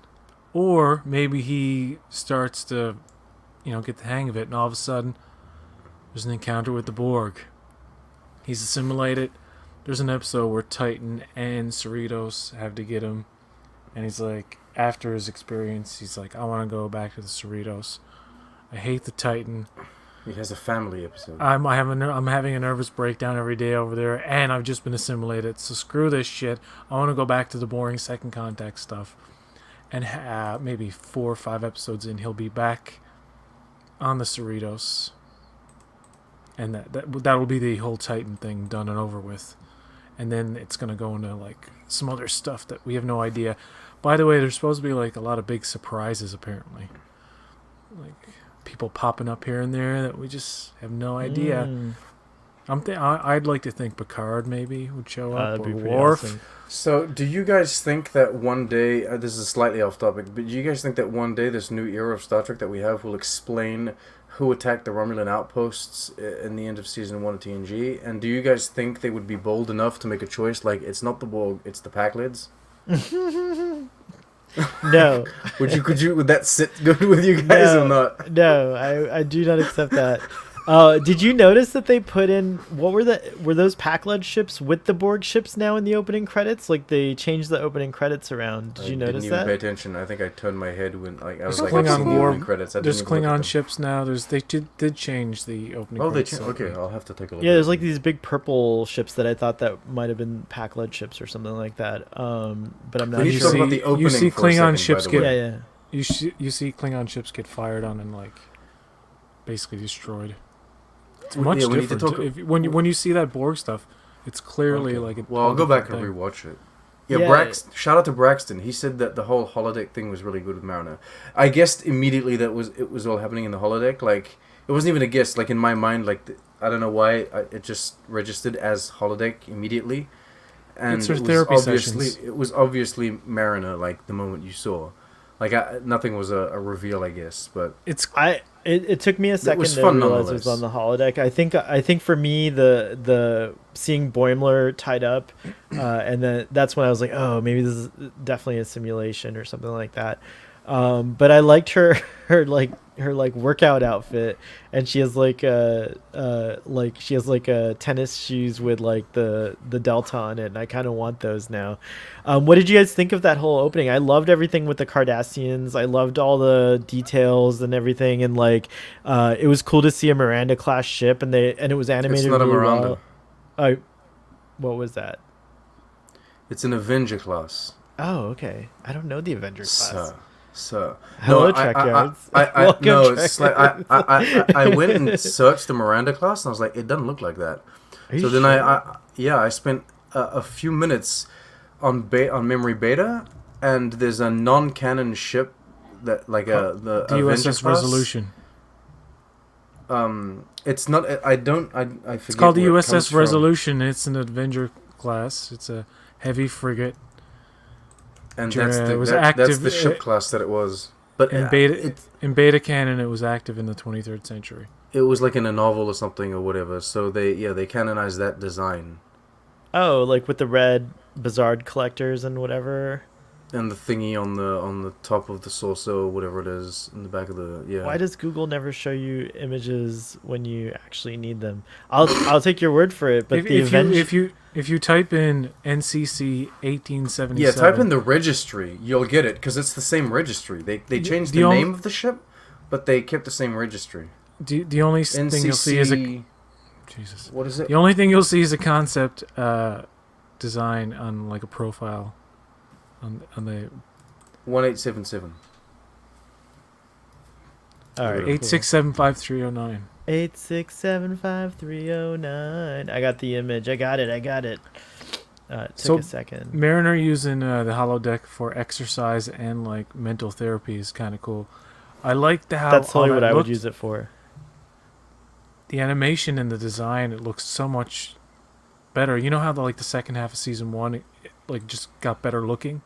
or maybe he starts to, get the hang of it, and all of a sudden, there's an encounter with the Borg. He's assimilated. There's an episode where Titan and Cerritos have to get him, and he's like, after his experience, he's like, I want to go back to the Cerritos. I hate the Titan. He has a family episode. I'm having a nervous breakdown every day over there, and I've just been assimilated. So screw this shit. I want to go back to the boring second contact stuff. And maybe 4 or 5 episodes in, he'll be back on the Cerritos, and that'll be the whole Titan thing done and over with. And then it's gonna go into like some other stuff that we have no idea. By the way, there's supposed to be like a lot of big surprises apparently, like people popping up here and there that we just have no idea. I'd like to think Picard maybe would show up, That'd or be pretty Worf. awesome. So, do you guys think that one day, this is slightly off topic, but do you guys think that one day this new era of Star Trek that we have will explain who attacked the Romulan outposts in the end of season 1 of TNG? And do you guys think they would be bold enough to make a choice like, it's not the Borg, it's the Pakleds? No. Would that sit good with you guys or not? No, I do not accept that. Did you notice that they put in were those Pakled ships with the Borg ships now in the opening credits? Like they changed the opening credits around. Did you notice didn't even that? pay attention. I think I turned my head when I was There's like Klingon seeing the war. opening credits. There's didn't even look at Klingon them. ships now. They did change the opening. Oh, they credits changed. slightly. Okay, I'll have to take a look. Yeah, at there's it. like these big purple ships that I thought that might have been Pakled ships or something like that. But I'm not We need to You talk sure. about see- the opening you see for a Klingon second, by ships the get- way. Yeah, yeah. You see Klingon ships get fired on and like basically destroyed. It's We- much yeah, we need to different. talk- When you see that Borg stuff, it's clearly Okay. like a Well, I'll go back and different thing. rewatch it. Yeah, Yeah. shout out to Braxton. He said that the whole holodeck thing was really good with Mariner. I guessed immediately that it was all happening in the holodeck. Like it wasn't even a guess. Like in my mind, I don't know why it just registered as holodeck immediately. And It's her it was therapy obviously sessions. it was obviously Mariner. Like the moment you saw, like nothing was a reveal, I guess. But It's It took me a second was to fun realize it was on nonetheless. the holodeck. I think for me the seeing Boimler tied up, and then that's when I was like, oh, maybe this is definitely a simulation or something like that. But I liked her workout outfit, and she has like tennis shoes with like the delta on it, and I kind of want those now. What did you guys think of that whole opening? I loved everything with the Cardassians. I loved all the details and everything, and like it was cool to see a Miranda class ship, and it was animated it's not a really Miranda. well. What was that? It's an Avenger class. Oh, okay. I don't know the Avenger class. So Hello, no, Trek Yards. no, Welcome, it's Trek like I went and searched the Miranda class, and I was like, it doesn't look like that. Are you So then sure? I spent a few minutes on memory beta, and there's a non-canon ship that the the Avenger USS class. Resolution. It's not. I forget. It's called the where it comes USS from. Resolution. It's an Avenger class. It's a heavy frigate. and Sure, that's it the was that's active, the ship class that it was. But In beta canon, it was active in the 23rd century. it was like in a novel or something or whatever. So they canonized that design. Oh, like with the red Bizarre collectors and whatever. And the thingy on the top of the saucer or whatever it is in the back of the Why does Google never show you images when you actually need them? I'll take your word for it, but if you type in NCC 1877, type in the registry, you'll get it because it's the same registry. They changed the the only- name of the ship, but they kept the same registry. The only thing you'll see is a Jesus. What is it? The only thing you'll see is a concept design on like a profile on the 1877. All right. 8675309. 8675309. I got the image. I got it. It took So, a second. Mariner using the holodeck for exercise and like mental therapy is kind of cool. I like how That's totally all what that I would looked. use it for. The animation and the design, it looks so much better. You know how the second half of season 1 it like just got better looking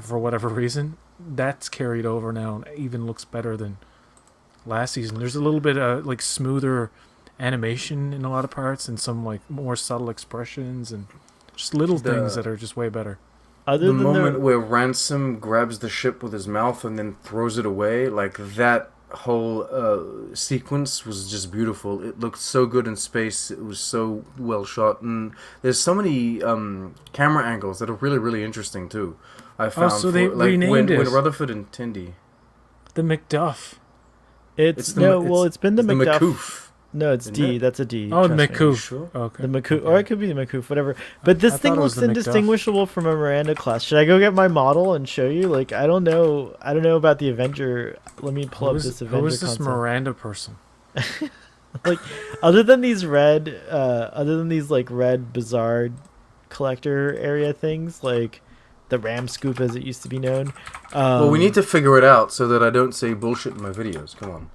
for whatever reason. That's carried over now and even looks better than last season. There's a little bit like smoother animation in a lot of parts and some like more subtle expressions and just little things that are just way better. Other The than moment where Ransom grabs the ship with his mouth and then throws it away, like that whole sequence was just beautiful. It looked so good in space. It was so well shot, and there's so many camera angles that are really, really interesting too. I found so they renamed when it. Rutherford and Tindy. The McDuff. it's been the McDuff. McCoof. No, it's Isn't D. it? That's a D. Oh, trust me. McCoof. Sure. Okay. The McCoof, or it could be the McCoof, whatever. But this I thing thought it was looks the McDuff. indistinguishable from a Miranda class. Should I go get my model and show you? Like, I don't know about the Avenger. Let me pull up this Avenger Who is this concept. Miranda person? Like, other than these red bizarre collector area things, like the Ram Scoop as it used to be known. Well, we need to figure it out so that I don't say bullshit in my videos. Come on.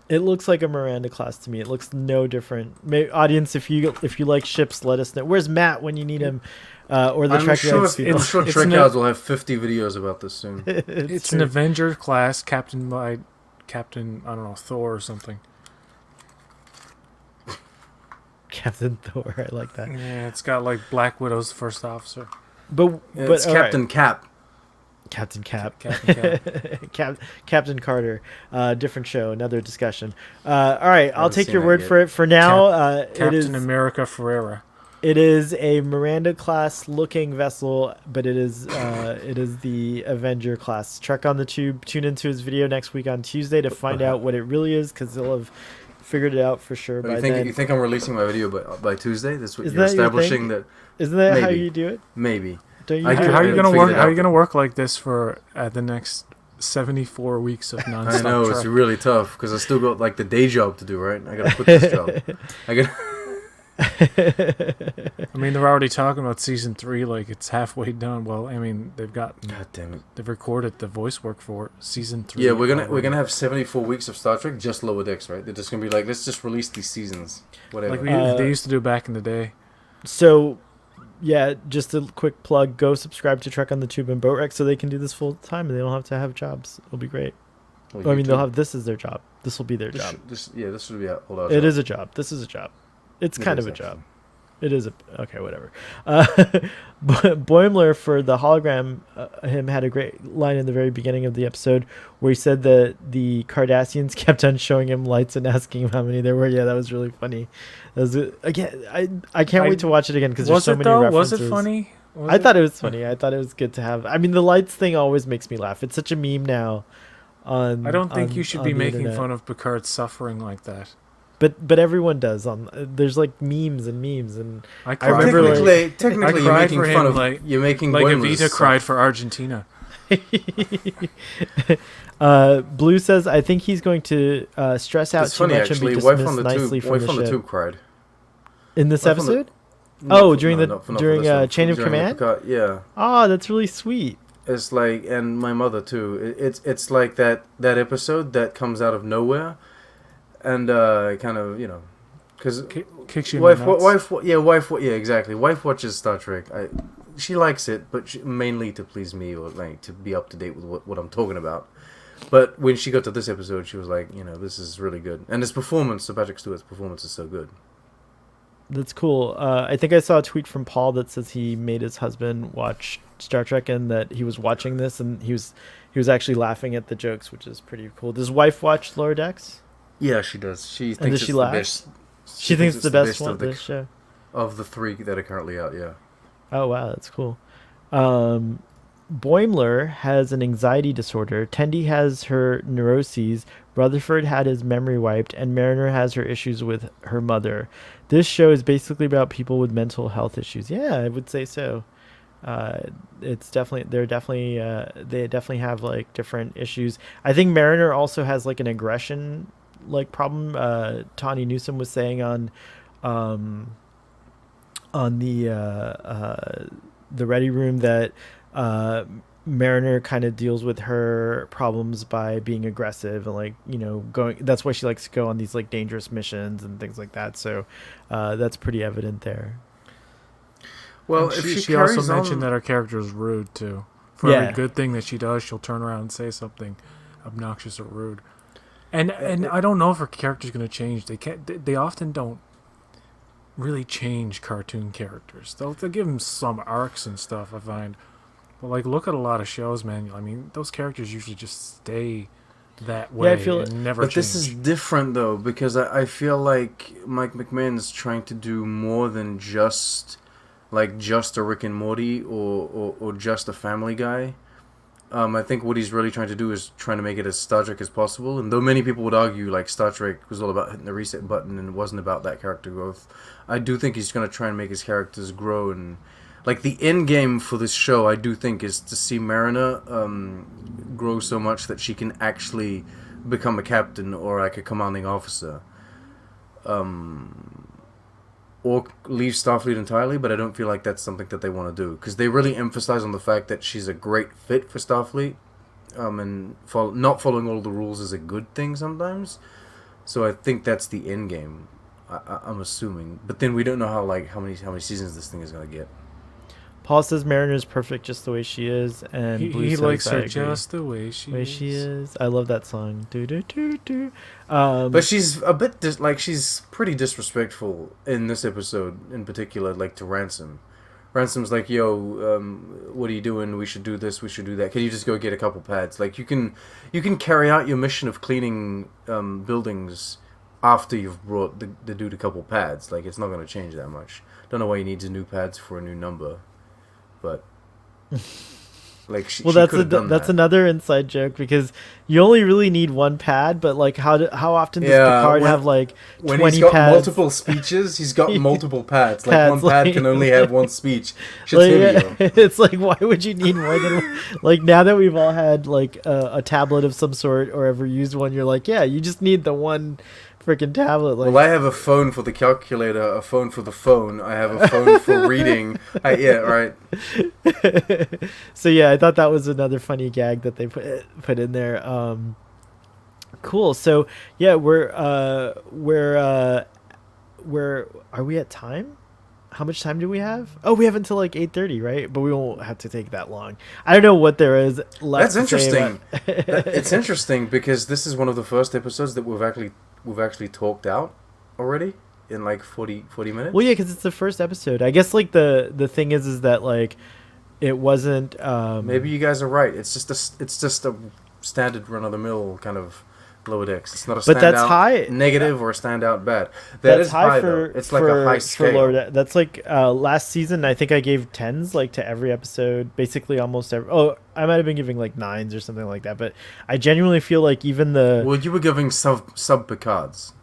It looks like a Miranda class to me. It looks no different. Audience, if you like ships, let us know. Where's Matt when you need him? Or the I'm Trek sure, Nerds people. I'm sure It's Trek an- Nerds will have 50 videos about this soon. It's an true. Avenger class, captained by Captain, I don't know, Thor or something. Captain Thor. I like that. Yeah, it's got like Black Widow's first officer. But It's all right. Captain Cap. Captain Cap. Captain Cap. Captain Carter. Different show. Another discussion. All right, I'll Haven't take seen your that word yet. for it. For now, it Captain is America Ferrera. it is a Miranda class looking vessel, but it is the Avenger class. Trek on the Tube. Tune into his video next week on Tuesday to find out what it really is, because they'll have figured it out for sure by then. You think I'm releasing my video by Tuesday? That's what Isn't you're that your establishing thing? that Isn't that how maybe. you do it? maybe. Don't you? I do could- it? How are you haven't gonna figured work? it How are you out. gonna work like this for the next 74 weeks of nonstop? I know Trek? it's really tough because I still got like the day job to do, right? I gotta quit this job. I got. I mean, they're already talking about season 3, like it's halfway done. Well, I mean, God damn it. they've recorded the voice work for season 3. Yeah, we're gonna already. have 74 weeks of Star Trek, just Lower Decks, right? They're just gonna be like, let's just release these seasons, whatever. like they used to do back in the day. So, yeah, just a quick plug. Go subscribe to Trek on the Tube and Boat Wreck so they can do this full time and they don't have to have jobs. It'll be great. Well, I mean, they'll YouTube- have this as their job. This will be their job. This should be all our It job. is a job. This is a job. It's It kind is, of a actually. job. It is a okay, whatever. Boimler for the hologram, him had a great line in the very beginning of the episode where he said that the Cardassians kept on showing him lights and asking him how many there were. Yeah, that was really funny. That was again. I can't wait to watch it again because there's Was so it many though? references. Was it funny? Was I it? thought it was funny. I thought it was good to have. I mean, the lights thing always makes me laugh. It's such a meme now. I don't think you should be the making internet. fun of Picard suffering like that. But everyone does. There's like memes and memes and I I cried. remember, like- technically, I you're cried making for fun him, of like- you're making like Boimler's Evita son. cried for Argentina. Blue says, I think he's going to stress out It's too funny much actually. and be Wife dismissed on the nicely tube. from Wife the on the ship. tube cried. In this Wife on the- episode? Oh, during no, the- not for during, this one. Chain of During the Command? Picard- yeah. Oh, that's really sweet. It's like, and my mother too. It's like that episode that comes out of nowhere, and kind of because Kicks you in the nuts. wife, yeah, exactly. Wife watches Star Trek. She likes it, but mainly to please me or like to be up to date with what I'm talking about. But when she got to this episode, she was like, this is really good, and his performance, Sir Patrick Stewart's performance, is so good. That's cool. I think I saw a tweet from Paul that says he made his husband watch Star Trek and that he was watching this and he was actually laughing at the jokes, which is pretty cool. Does wife watch Lower Decks? Yeah, she does. She thinks does it's she the laugh? best. She thinks it's the best one, of this show. of the 3 that are currently out. Yeah. Oh wow, that's cool. Boimler has an anxiety disorder. Tendi has her neuroses. Rutherford had his memory wiped, and Mariner has her issues with her mother. This show is basically about people with mental health issues. Yeah, I would say so. It's definitely they definitely have like different issues. I think Mariner also has like an aggression like problem. Tawny Newsome was saying on the Ready Room that Mariner kind of deals with her problems by being aggressive and like going. That's why she likes to go on these like dangerous missions and things like that. So that's pretty evident there. Well, and if she also mentioned that her character is rude too. For every good thing that she does, she'll turn around and say something obnoxious or rude. And I don't know if her character's going to change. They often don't really change cartoon characters. They'll give them some arcs and stuff, I find. But like, look at a lot of shows, man. I mean, those characters usually just stay that way. Yeah, I feel and never change. This is different though, because I feel like Mike McMahon is trying to do more than just a Rick and Morty or just a Family Guy. I think what he's really trying to do is trying to make it as Star Trek as possible. And though many people would argue like Star Trek was all about hitting the reset button and it wasn't about that character growth, I do think he's going to try and make his characters grow. And like the end game for this show, I do think, is to see Mariner grow so much that she can actually become a captain or like a commanding officer. Or leave Starfleet entirely, but I don't feel like that's something that they want to do, because they really emphasize on the fact that she's a great fit for Starfleet, and not following all the rules is a good thing sometimes. So I think that's the end game. I'm assuming, but then we don't know how many seasons this thing is gonna get. Paul says Mariner's perfect just the way she is, and he likes her just the way she is. I love that song. Do do do do. But she's a bit she's pretty disrespectful in this episode in particular, like to Ransom. Ransom's like, "Yo, what are you doing? We should do this. We should do that. Can you just go get a couple pads? Like you can carry out your mission of cleaning buildings after you've brought the dude a couple pads. Like it's not going to change that much. Don't know why he needs new pads for a new number." But like that's another inside joke, because you only really need one pad, but like how often does Picard have like 20 when he's got pads? multiple speeches, he's got multiple pads. Like one pad can only have one speech. It's like, why would you need more than one? Like now that we've all had like a tablet of some sort or ever used one, you're like, yeah, you just need the one freaking tablet. Like, well, I have a phone for the calculator, a phone for the phone. I have a phone for reading. Yeah, right. So yeah, I thought that was another funny gag that they put in there. Cool. So yeah, where are we at time? How much time do we have? Oh, we have until like 8:30, right? But we won't have to take that long. I don't know what there is left. That's interesting. It's interesting because this is one of the first episodes that we've actually talked out already in like 40 minutes. Well, yeah, because it's the first episode. I guess like the thing is that like it wasn't. Maybe you guys are right. It's just a standard run of the mill kind of Lower Decks. It's not a standout that's high negative or a standout bad. That's high for, it's like a high scale. For that's like last season. I think I gave 10s like to every episode, basically almost every. Oh, I might have been giving like 9s or something like that. But I genuinely feel like even the. Well, you were giving sub Picards.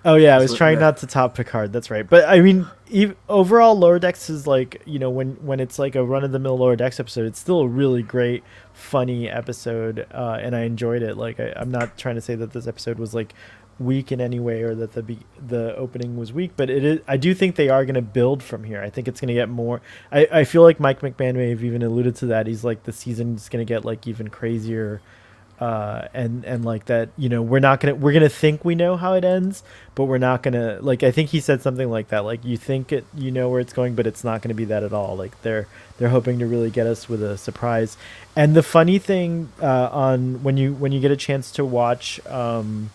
Oh yeah, I was trying not to top Picard. That's right. But I mean, overall, Lower Decks is like, when it's like a run of the mill Lower Decks episode, it's still a really great, funny episode, and I enjoyed it. Like I'm not trying to say that this episode was like weak in any way or that the opening was weak, but it is. I do think they are going to build from here. I think it's going to get more. I feel like Mike McMahon may have even alluded to that. He's like, the season's going to get like even crazier. And like that, we're gonna think we know how it ends, but we're not gonna, like, I think he said something like that, like you think where it's going, but it's not gonna be that at all. Like they're hoping to really get us with a surprise. And the funny thing on when you get a chance to watch the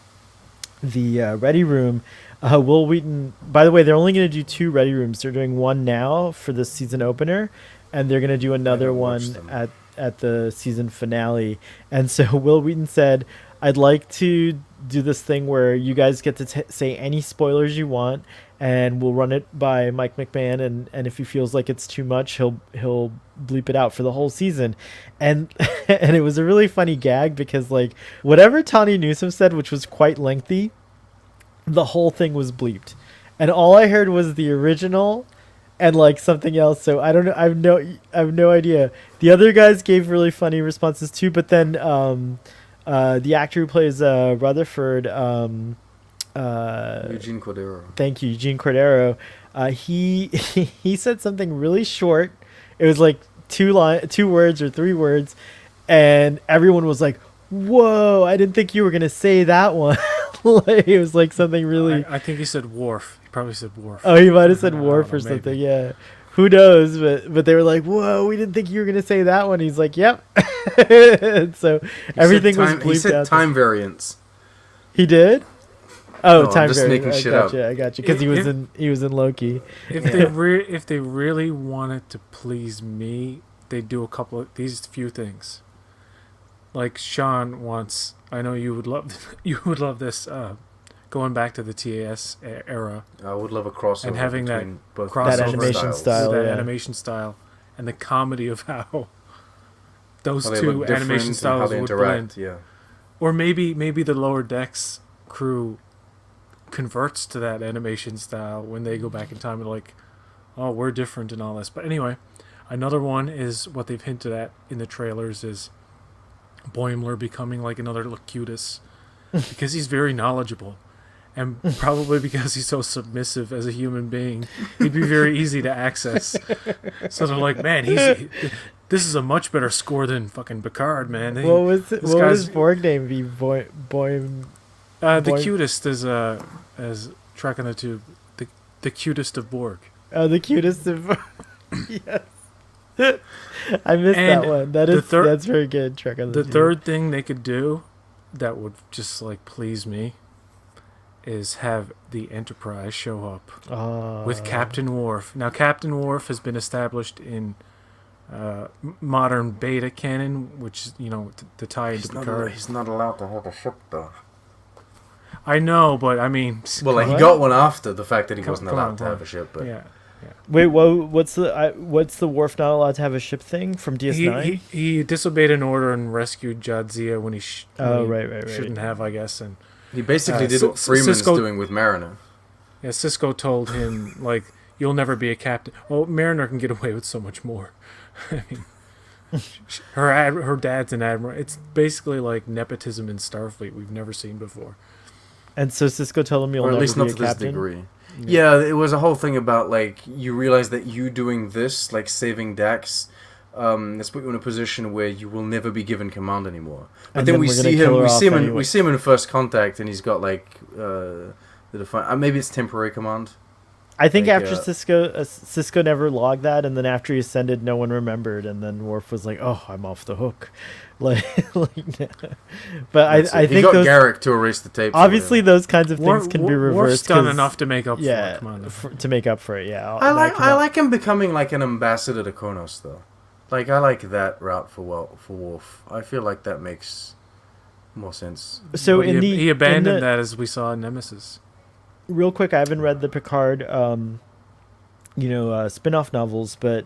Ready Room, Wil Wheaton, by the way, they're only gonna do 2 Ready Rooms. They're doing one now for the season opener, and they're gonna do another one at the season finale. And so Wil Wheaton said, I'd like to do this thing where you guys get to say any spoilers you want, and we'll run it by Mike McMahon, and if he feels like it's too much, he'll bleep it out for the whole season. And and it was a really funny gag because like whatever Tawny Newsome said, which was quite lengthy, the whole thing was bleeped, and all I heard was the original and like something else. So I don't know. I have no idea. The other guys gave really funny responses too, but then the actor who plays Rutherford, Eugene Cordero. thank you, Eugene Cordero. He said something really short. It was like 2 words or 3 words, and everyone was like, "Whoa! I didn't think you were gonna say that one." Like, it was like something really. I think he said Worf. He probably said Worf. Oh, he might have said I Worf don't or know, something. maybe. Yeah, who knows? But they were like, "Whoa! We didn't think you were gonna say that one." He's like, "Yep." And so everything was bleeped He said out. time variance. He did. Oh, No, I'm time just variance. making I shit gotcha, up. I got you because he was in Loki. If they really wanted to please me, they'd do a couple of these few things. Like Sean wants, I know you would love this. Going back to the TAS era, I would love a crossover and having that between both crossover That animation styles. style. that yeah. animation style, and the comedy of how those How they two look different animation and how styles they would interact. blend. Yeah. Or maybe the Lower Decks crew converts to that animation style when they go back in time and like, oh, we're different and all this. But anyway, another one is what they've hinted at in the trailers is Boimler becoming like another Locutus because he's very knowledgeable. And probably because he's so submissive as a human being, he'd be very easy to access. So they're like, man, this is a much better score than fucking Picard, man. What was this what would guy's- his Borg name be? Boim. The Borg- cutest is as Trek on the Tube, the cutest of Borg. Oh, the cutest of. Yes. I missed And that one. That the is third- that's very good. Trek on The Tube. third thing they could do that would just like please me is have the Enterprise show up with Captain Worf. Now, Captain Worf has been established in modern beta canon, which is, the tie into Picard. He's not allowed to have a ship though. I know, but I mean, Well, like, he What? got one after the fact that he Come- wasn't come on, allowed to come have on. a ship. But yeah. Wait, what's the Worf not allowed to have a ship thing from DS9? He disobeyed an order and rescued Jadzia when he Right. shouldn't have, I guess, and he basically did Cis- what Freeman's Sisko- doing with Mariner. yeah, Cisco told him like, "You'll never be a captain." Well, Mariner can get away with so much more. I mean, her dad's an admiral. It's basically like nepotism in Starfleet we've never seen before. And so Cisco told him you'll Or at never least be not a to this captain. degree. Yeah, it was a whole thing about, like, you realize that you doing this, like saving Dax, has put you in a position where you will never be given command anymore. But And then then we we're gonna see kill him. her We off see him. anyway. We see him in First Contact, and he's got like the define. Maybe it's temporary command. I think Like, after Cisco never logged that, and then after he ascended, no one remembered, and then Worf was like, "Oh, I'm off the hook," like. But That's I it. He think got those Garrick to erase the tapes. obviously those kinds of things can be Worf's reversed. done 'cause- enough to make up yeah, for it. Come on. to make up for it. Yeah, I like. that cannot- I like him becoming like an ambassador to Kronos, though. Like, I like that route for Worf. I feel like that makes more sense. So But in he abandoned the, that as we saw in Nemesis. real quick, I haven't read the Picard, spin-off novels, but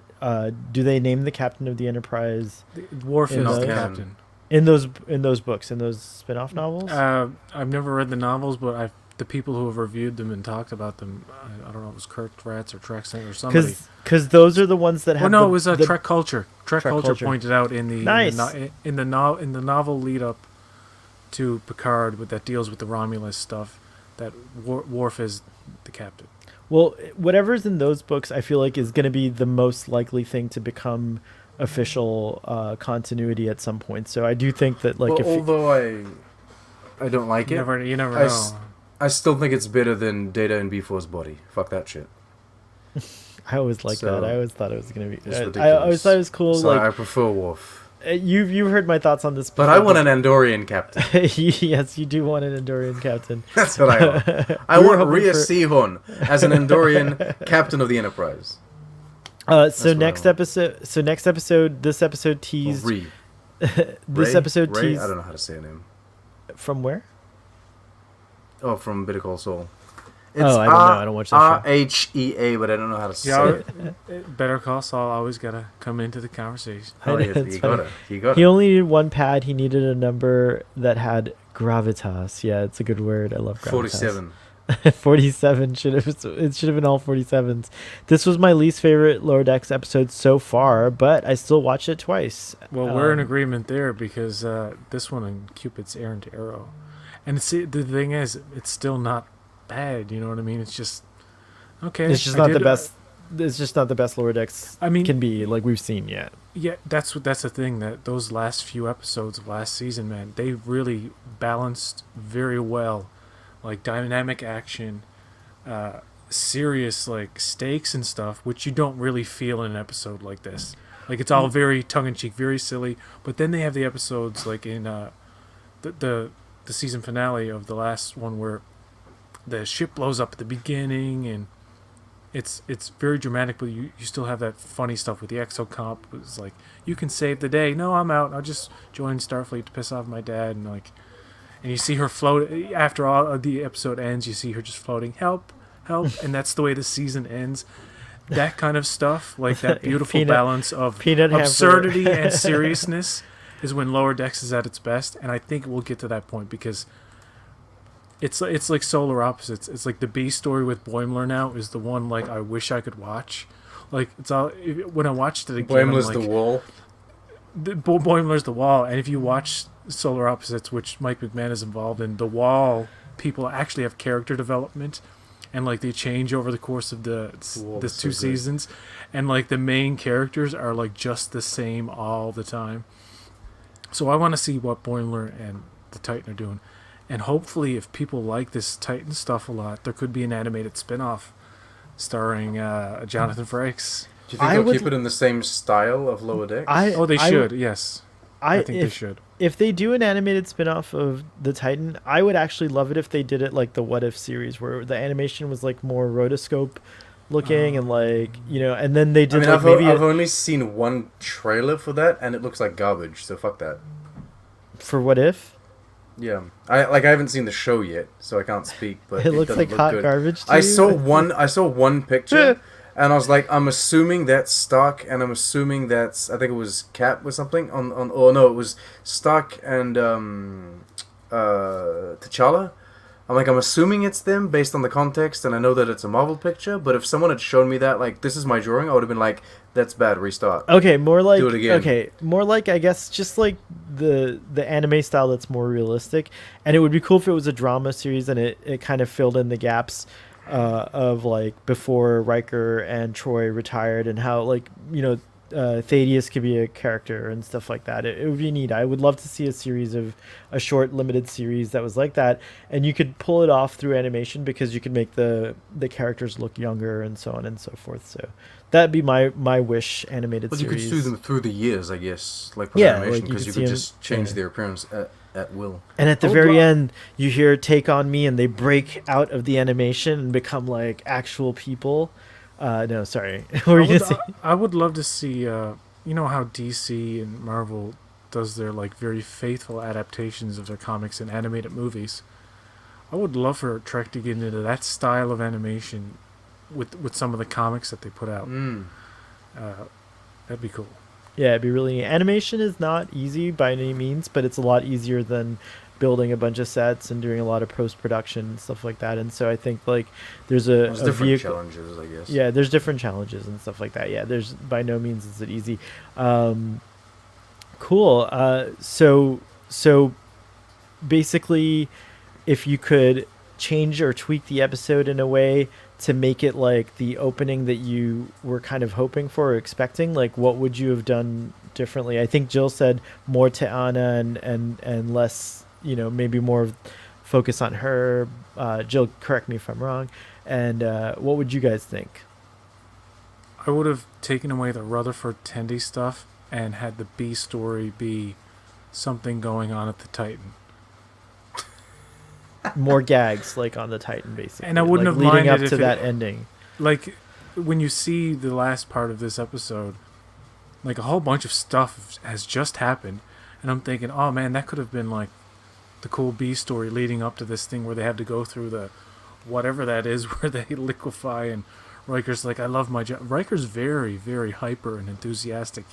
do they name the captain of the Enterprise Worf In is the those- captain. in those books, in those spin-off novels? I've never read the novels, but the people who have reviewed them and talked about them, I don't know, it was Kirk Ratz or Trek or somebody. Because those are the ones that Oh have. no, it was the, Trek Culture. Trek Culture pointed out in the Nice. in the novel lead up to Picard, that deals with the Romulus stuff, that Worf is the captain. Well, whatever's in those books, I feel like is going to be the most likely thing to become official continuity at some point. So I do think that, like, Well, if although I don't like You it, never I know. s- I still think it's better than Data in B4's body. Fuck that shit. I always like So, that. I always thought it was going to be. it's I always ridiculous. thought it was cool. So I like prefer Worf. you've heard my thoughts on this. But I want an Andorian captain. Yes, you do want an Andorian captain. That's what I want. I We were want hoping Rhea for- Seahorn as an Andorian captain of the Enterprise. So what I next want. episode. So next episode. This episode Or teased. Ree. This Ray? episode Ray? teased. I don't know how to say her name. From where? Oh, from Better Call Saul. I don't know. I don't watch that show. Rhea, but I don't know how to say Yeah, it. Better Call Saul always gotta come into the conversation. Oh, yeah, It's you funny. got it. You got He it. only needed one pad. He needed a number that had gravitas. Yeah, it's a good word. I love gravitas. 47. 47 should have. It should have been all 47s. This was my least favorite Lower Decks episode so far, but I still watched it twice. Well, we're in agreement there because this one and Cupid's errant arrow, and the thing is, it's still not bad. You know what I mean? It's just okay. It's just not the best. It's just not the best Lower Decks I mean, can be like we've seen yet. Yeah, that's the thing, that those last few episodes of last season, man, they really balanced very well, like dynamic action, serious like stakes and stuff, which you don't really feel in an episode like this. Like it's all very tongue in cheek, very silly. But then they have the episodes like in the season finale of the last one where the ship blows up at the beginning and it's very dramatic, but you still have that funny stuff with the exocomp. It's like, you can save the day. No, I'm out. I'll just join Starfleet to piss off my dad. And you see her float. After all of the episode ends, you see her just floating, help, help. And that's the way the season ends. That kind of stuff, like that beautiful balance of absurdity and seriousness is when Lower Decks is at its best. And I think we'll get to that point because it's like Solar Opposites. It's like the B story with Boimler now is the one like I wish I could watch. Like it's all when I watched it again. Boimler's the wall. Boimler's the wall, and if you watch Solar Opposites, which Mike McMahon is involved in, the wall people actually have character development, and like they change over the course of the two seasons, and like the main characters are like just the same all the time. So I want to see what Boimler and the Titan are doing. And hopefully, if people like this Titan stuff a lot, there could be an animated spin-off starring Jonathan Frakes. Do you think they'll keep it in the same style of Lower Decks? They should, yes. I think they should. If they do an animated spin-off of the Titan, I would actually love it if they did it like the What If series, where the animation was like more rotoscope looking and like, you know, and then they did. I mean, I've only seen one trailer for that, and it looks like garbage. So fuck that. For What If? Yeah, I haven't seen the show yet, so I can't speak. But it looks like hot garbage. I saw one picture, and I was like, I'm assuming that's Stark, and I'm assuming that's, I think it was Cap or something or no, it was Stark and T'Challa. I'm assuming it's them based on the context, and I know that it's a Marvel picture, but if someone had shown me that, like, this is my drawing, I would have been like, that's bad, restart. Okay, more like, do it again. Okay, more like, I guess, just like the anime style that's more realistic, and it would be cool if it was a drama series, and it kind of filled in the gaps of, like, before Riker and Troy retired, and how, like, you know, Thaddeus could be a character and stuff like that. It would be neat. I would love to see a short limited series that was like that, and you could pull it off through animation because you could make the characters look younger and so on and so forth. So that'd be my wish animated series. But you could do them through the years, I guess, like with animation, because you could just change their appearance at will. And at the very end, you hear "Take on Me," and they break out of the animation and become like actual people. No, sorry. I would love to see, you know how DC and Marvel does their like very faithful adaptations of their comics and animated movies. I would love for Trek to get into that style of animation with some of the comics that they put out. That'd be cool. Yeah, it'd be really neat. Animation is not easy by any means, but it's a lot easier than building a bunch of sets and doing a lot of post-production and stuff like that. And so I think like there's different challenges, I guess. Yeah, there's different challenges and stuff like that. Yeah, there's by no means is it easy. Cool. So basically, if you could change or tweak the episode in a way to make it like the opening that you were kind of hoping for or expecting, like what would you have done differently? I think Jill said more to Anna and less, you know, maybe more focus on her. Jill, correct me if I'm wrong. And what would you guys think? I would have taken away the Rutherford Tendy stuff and had the B story be something going on at the Titan. More gags like on the Titan, basically. And I wouldn't like have leading minded up to that ending. Like when you see the last part of this episode, like a whole bunch of stuff has just happened, and I'm thinking, oh man, that could have been like the cool B story leading up to this thing where they have to go through the whatever that is where they liquefy, and Riker's like, I love my job. Riker's very, very hyper and enthusiastic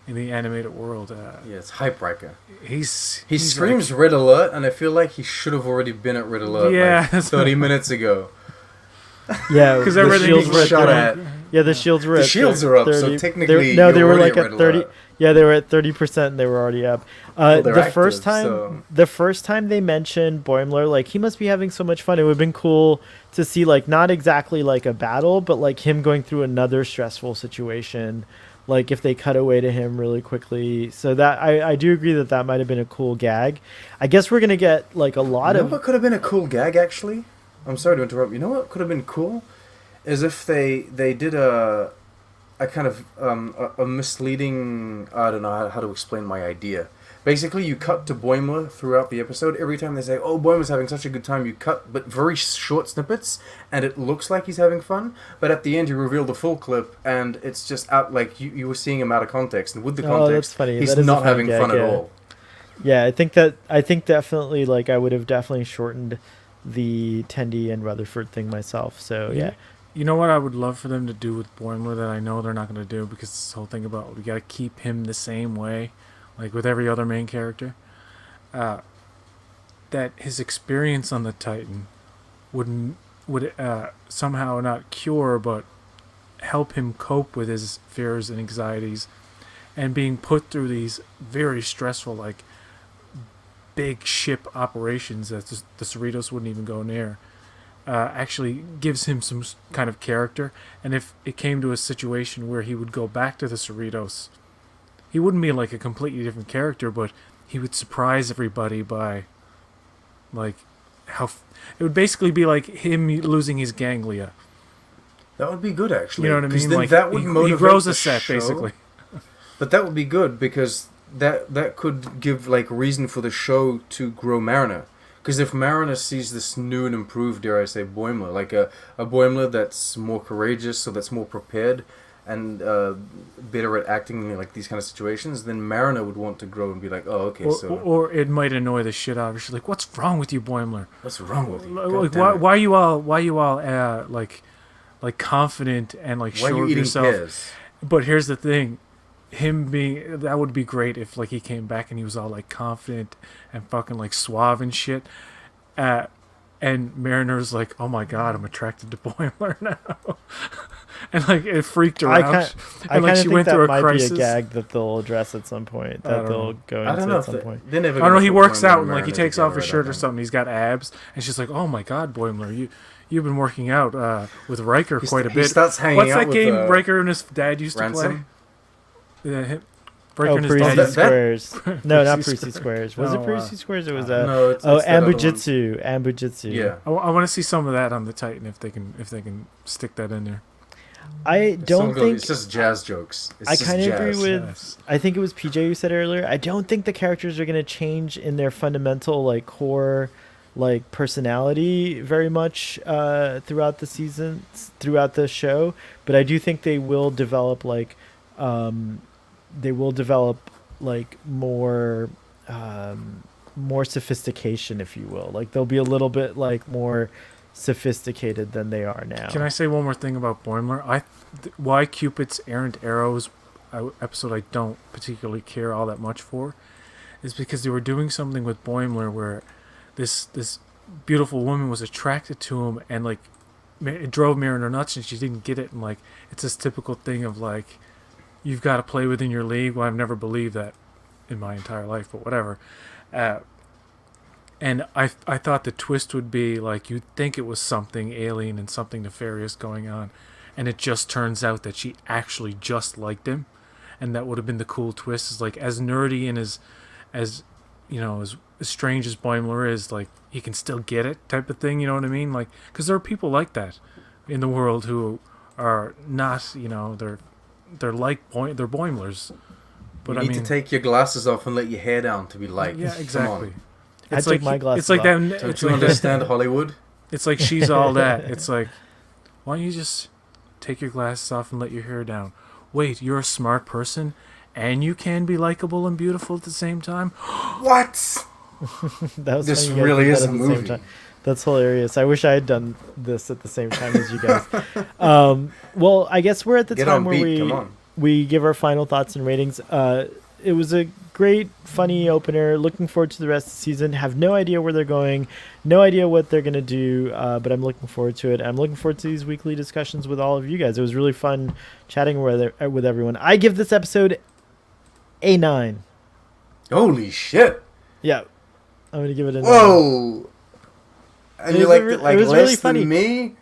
in the animated world. Yeah, it's hype Riker. He screams Red Alert, and I feel like he should have already been at Red Alert like 30 minutes ago. Yeah, because the everything shields he were at shot 30 at. Yeah, the shields were The at shields are up, so 30 technically no, they you're were already like at at Red 30. Alert. Yeah, they were at 30%. And they were already up. Well, they're The active, first time, so- the first time they mentioned Boimler, like he must be having so much fun. It would have been cool to see, like, not exactly like a battle, but like him going through another stressful situation. Like if they cut away to him really quickly. So that I do agree that that might have been a cool gag. I guess we're gonna get like a lot You know of. what could have been a cool gag, actually? I'm sorry to interrupt. You know what could have been cool? Is if they did a kind of a misleading... I don't know how to explain my idea. Basically, you cut to Boimler throughout the episode. Every time they say, oh, Boimler's having such a good time, you cut, but very short snippets, and it looks like he's having fun. But at the end, you reveal the full clip, and it's just out, like, you were seeing him out of context. And with the Oh, context, that's funny. he's That is a not funny having gag, fun at yeah. all. Yeah, I think definitely like I would have definitely shortened the Tendi and Rutherford thing myself. So yeah. You know what I would love for them to do with Boimler that I know they're not going to do, because this whole thing about we got to keep him the same way, like with every other main character, that his experience on the Titan would somehow not cure but help him cope with his fears and anxieties, and being put through these very stressful, like, big ship operations that the Cerritos wouldn't even go near. Actually gives him some kind of character. And if it came to a situation where he would go back to the Cerritos, he wouldn't be like a completely different character, but he would surprise everybody by, like, it would basically be like him losing his ganglia. That would be good, actually. You know what I 'cause mean? then Like that would he motivate grows the a set, show. basically. But that would be good, because that could give, like, reason for the show to grow Mariner. Because if Mariner sees this new and improved, dare I say, Boimler, like a Boimler that's more courageous, so that's more prepared and better at acting in, like, these kind of situations, then Mariner would want to grow and be like, oh, okay, Or it might annoy the shit out of her. She's like, "What's wrong with you, Boimler? what's wrong with you? Like, God damn it. why you all like confident and like Why are sure you of eating yourself?" pears? But here's the thing, that would be great if like he came back and he was all like confident and fucking like suave and shit. And Mariner's like, "Oh my god, I'm attracted to Boimler now," and like it freaked her I out. kind And like of she think went that through a might crisis. be a gag that they'll address at some point. I That don't they'll know. go I don't into know at some point. they're never I don't know. gonna He put works Boimler out and and like he Mariner takes off his together, I shirt or don't know. something. He's got abs, and she's like, "Oh my god, Boimler, you've been working out with Riker quite a He bit." starts hanging What's out that with, game Riker and his dad used Ransom? to play? Riker Oh, and his Parisi dad. that- used to- Squares. No, not Parisi Parisi Squares. Was it No, Parisi Squares or was that? No, it's Oh, that other one. Ambujitsu. Ambujitsu. Yeah. I want to see some of that on the Titan if they can stick that in there. I don't think. It's just jazz jokes. It's I just kind of agree jazz. with. Yes. I think it was PJ who said earlier. I don't think the characters are going to change in their fundamental, like, core, like, personality very much throughout the seasons, throughout the show. But I do think they will develop more more sophistication, if you will. Like they'll be a little bit like more sophisticated than they are now. Can I say one more thing about Boimler? Why Cupid's errant arrows episode I don't particularly care all that much for is because they were doing something with Boimler where this beautiful woman was attracted to him, and like it drove Mariner nuts, and she didn't get it. And like it's this typical thing of like, you've got to play within your league. Well, I've never believed that in my entire life, but whatever. And I thought the twist would be like you'd think it was something alien and something nefarious going on, and it just turns out that she actually just liked him, and that would have been the cool twist. Is like as nerdy and as you know as strange as Boimler is, like he can still get it type of thing. You know what I mean? Like because there are people like that in the world who are not, you know, they're like they're Boimlers. But You I need mean, to take your glasses off and let your hair down to be like. yeah, exactly. I took my glasses It's like off. that. Don't It's you like that. understand Hollywood? It's like she's all that. It's like, why don't you just take your glasses off and let your hair down? Wait, you're a smart person, and you can be likable and beautiful at the same time. What? That was This funny you guys really did is that a at the same movie. time. That's hilarious. I wish I had done this at the same time as you guys. Well, I guess we're at the Get time on where beat, come on. we give our final thoughts and ratings. It was a great, funny opener. Looking forward to the rest of the season. Have no idea where they're going, no idea what they're gonna do, but I'm looking forward to it. I'm looking forward to these weekly discussions with all of you guys. It was really fun chatting with everyone. I give this episode a 9. Holy shit! Yeah, I'm gonna give it a 9. Whoa! And It you was liked a re- it like it was less really than funny. me?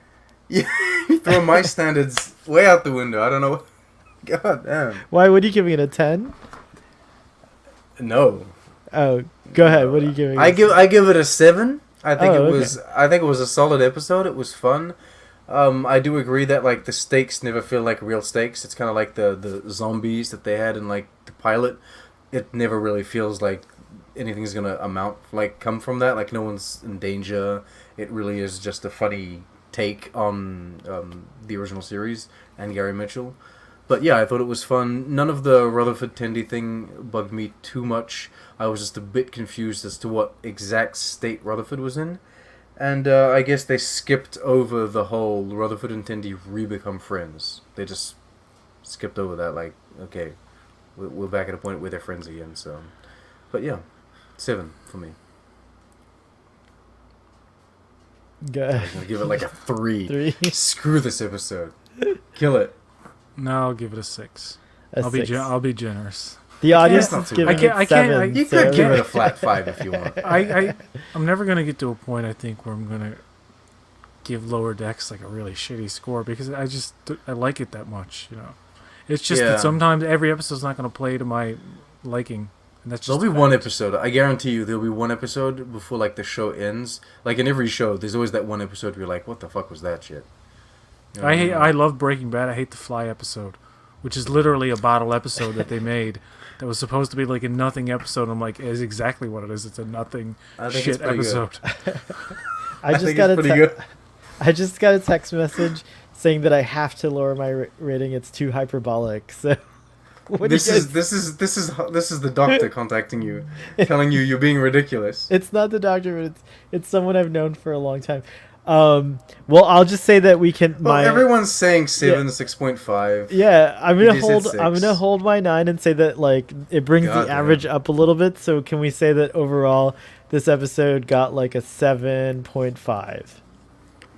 You throw my standards way out the window. I don't know. God damn. Why? What are you giving it, a 10? No. Oh, go ahead. What are you giving? I give it a 7. I think Oh, it okay. was a solid episode. It was fun. I do agree that like the stakes never feel like real stakes. It's kind of like the zombies that they had in like the pilot. It never really feels like anything's gonna come from that. Like no one's in danger. It really is just a funny take on the original series and Gary Mitchell. But yeah, I thought it was fun. None of the Rutherford Tendy thing bugged me too much. I was just a bit confused as to what exact state Rutherford was in. And I guess they skipped over the whole Rutherford and Tendy re-become friends. They just skipped over that, like, okay, we're back at a point where they're friends again, so... But yeah, 7 for me. Go I was ahead. gonna give it like a 3. 3. Screw this episode. Kill it. No, I'll give it a 6. A I'll 6. I'll be generous. The audience That's not is too giving bad. it I can't- 7. You so- could give it a flat 5 if you want. I'm never gonna get to a point I think where I'm gonna give Lower Decks like a really shitty score because I like it that much, you know. It's just Yeah. that sometimes every episode's not gonna play to my liking, and that's just There'll be a fact. one episode. I guarantee you there'll be one episode before like the show ends. Like in every show, there's always that one episode where you're like, what the fuck was that shit? You know what mean? I love Breaking Bad. I hate the Fly episode, which is literally a bottle episode that they made that was supposed to be like a nothing episode. I'm like, it is exactly what it is. It's a nothing I think shit it's pretty good. episode. I just think got it's a pretty good. I just got a text message saying that I have to lower my rating. It's too hyperbolic. So what do you guys- This is the doctor contacting you, telling you you're being ridiculous. It's not the doctor, but it's someone I've known for a long time. Well, I'll just say that we can. Well, everyone's saying 7, 6.5. Yeah, I'm You gonna just said hold. I'm 6. gonna hold my 9 and say that like it brings God the damn. average up a little bit. So can we say that overall this episode got like a 7.5?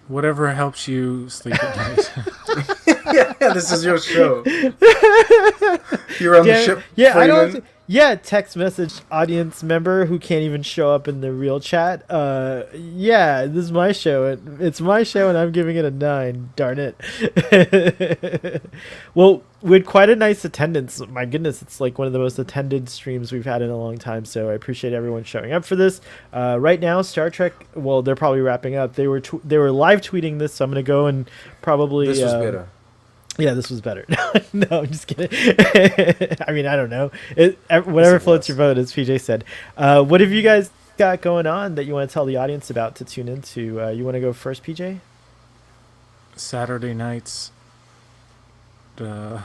Whatever helps you sleep at night. yeah, this is your show. You're on the ship. Yeah, I Freeman. don't. Yeah, text message audience member who can't even show up in the real chat. Yeah, this is my show. It's my show, and I'm giving it a 9. Darn it. Well, we had quite a nice attendance. My goodness, it's like one of the most attended streams we've had in a long time. So I appreciate everyone showing up for this. Right now, Star Trek. Well, they're probably wrapping up. They were live tweeting this, so I'm gonna go and probably. This was better. Yeah, this was better. No, I'm just kidding. I mean, I don't know. Whatever it floats was. your boat, as PJ said. What have you guys got going on that you want to tell the audience about to tune into? You want to go first, PJ? Saturday nights, 10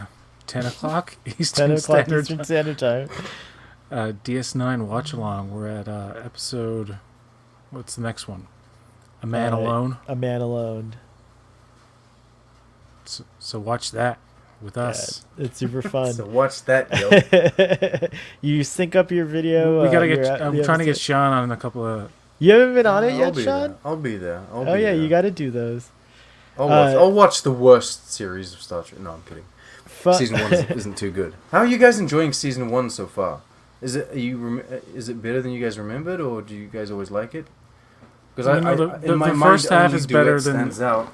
o'clock Eastern 10 o'clock Standard Eastern Standard Time. DS9 watch along. We're at episode. What's the next one? A Man Alone. A Man Alone. So watch that with us. Yeah, it's super fun. So watch that, yo. You sync up your video. We gotta get. your- I'm the trying to get episode- Sean on a couple of. You haven't been on it I'll yet, be Sean? there. I'll be there. Oh yeah, you got to do those. I'll watch the worst series of Star Trek. No, I'm kidding. Fun- Season 1 isn't too good. How are you guys enjoying season 1 so far? Is it is it better than you guys remembered, or do you guys always like it? Because You know, in my the mind, first half only is Duet better than stands out.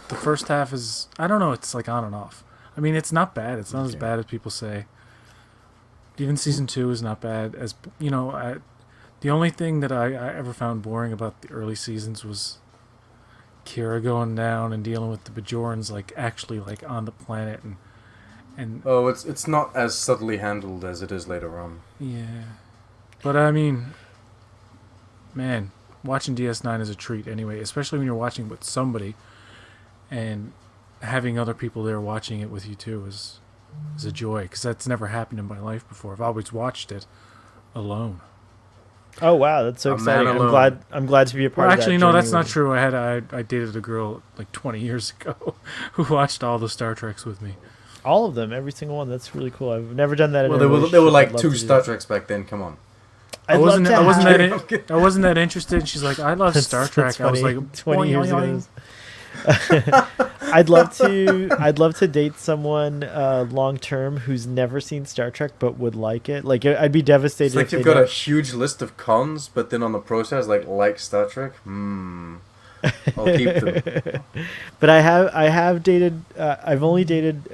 the first half is. I don't know. It's like on and off. I mean, it's not bad. It's not as Okay. bad as people say. Even season 2 is not bad. As you know, the only thing that I ever found boring about the early seasons was Kira going down and dealing with the Bajorans, like actually like on the planet and Oh, it's not as subtly handled as it is later on. yeah. But I mean, man, watching DS9 is a treat anyway, especially when you're watching with somebody, and having other people there watching it with you too is a joy, because that's never happened in my life before. I've always watched it alone. Oh wow, that's so A exciting! man I'm alone. glad to be a part Well, of that. actually, no, journey that's not with you. true. I dated a girl like 20 years ago who watched all the Star Treks with me. All of them, every single one. That's really cool. I've never done that. Well, in a there were relationship. I'd like love 2 to do Star that. Treks back then. Come on. I'd I wasn't. love to I wasn't have- that. I wasn't that interested. She's like, I love Star Trek. I was funny. like, 20 years "Boing, ago. boing." I'd love to date someone long term who's never seen Star Trek but would like it. Like I'd be devastated. It's like if you've they got a don't- huge list of cons, but then on the process, like Star Trek. I'll keep them. But I have dated. I've only dated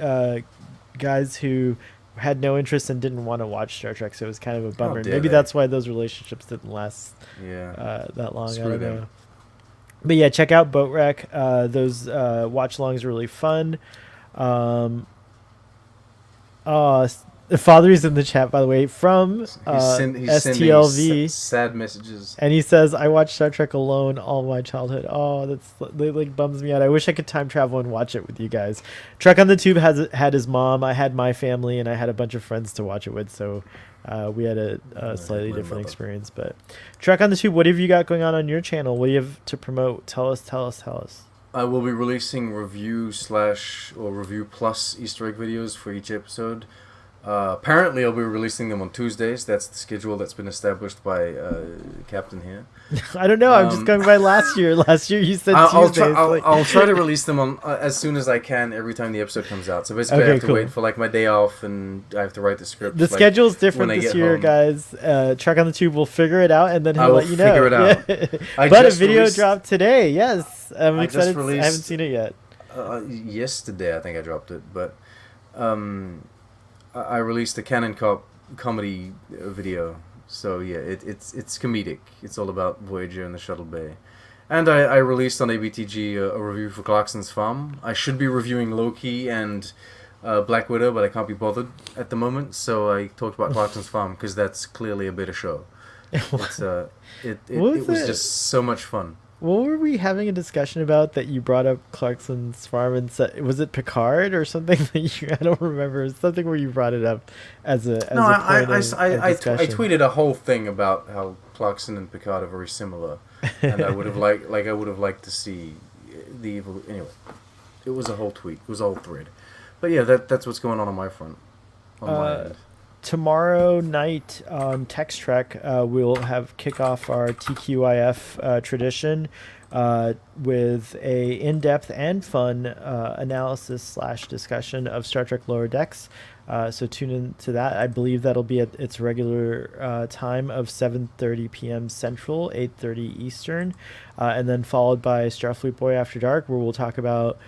guys who had no interest and didn't want to watch Star Trek, so it was kind of a bummer. dare Maybe they. that's why those relationships didn't last Yeah. that long. I Screw don't them. know. But yeah, check out Boat Wreck. Those watch-alongs are really fun. Father is in the chat, by the way, from He's STLV. sad messages. And he says, I watched Star Trek alone all my childhood. Oh, that like bums me out. I wish I could time travel and watch it with you guys. Trek on the Tube had his mom. I had my family, and I had a bunch of friends to watch it with. So we had a slightly my different mother. experience. But Trek on the Tube, what have you got going on your channel? What do you have to promote? Tell us. I will be releasing review plus Easter egg videos for each episode. Apparently, I'll be releasing them on Tuesdays. That's the schedule that's been established by Captain here. I don't know. I'm just going by last year. Last year you said Tuesdays. I'll try to release them on as soon as I can every time the episode comes out. So basically, Okay, I have to cool. wait for like my day off, and I have to write the script. The schedule's different when I this get year, home. guys. Trek on the Tube will figure it out, and then I he'll will let you know. figure it out. Yeah. I But a just video released- dropped today. Yes, I'm I just excited. I haven't released- seen it yet. Yesterday, I think I dropped it, but I released a Canon Cop comedy video. So yeah, it's comedic. It's all about Voyager and the Shuttle Bay. And I released on ABTG a review for Clarkson's Farm. I should be reviewing Loki and Black Widow, but I can't be bothered at the moment. So I talked about Clarkson's Farm because that's clearly a better show. It's, it was was it? just so much fun. What were we having a discussion about that you brought up Clarkson's Farm and said, was it Picard or something that you, I don't remember. It's something where you brought it up as a No, a I point of discussion. tweeted a whole thing about how Clarkson and Picard are very similar, and I would have liked to see the anyway. It was a whole tweet. It was a whole thread. But yeah, that's what's going on my front. On my end. Tomorrow night on Text Trek, we'll have kick off our TQIF tradition with a in-depth and fun analysis / discussion of Star Trek Lower Decks. So tune in to that. I believe that'll be at its regular time of 7:30 p.m. Central, 8:30 Eastern, and then followed by Starfleet Boy After Dark, where we'll talk about,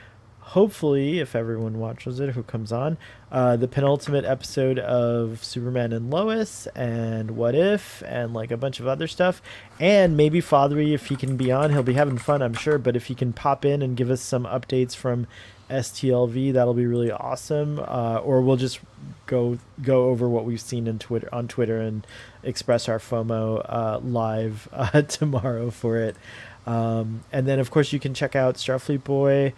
hopefully, if everyone watches it, who comes on, the penultimate episode of Superman and Lois and What If and like a bunch of other stuff. And maybe Fathery, if he can be on, he'll be having fun, I'm sure. But if he can pop in and give us some updates from STLV, that'll be really awesome. Or we'll just go over what we've seen on Twitter and express our FOMO live tomorrow for it. And then, of course, you can check out Starfleet Boy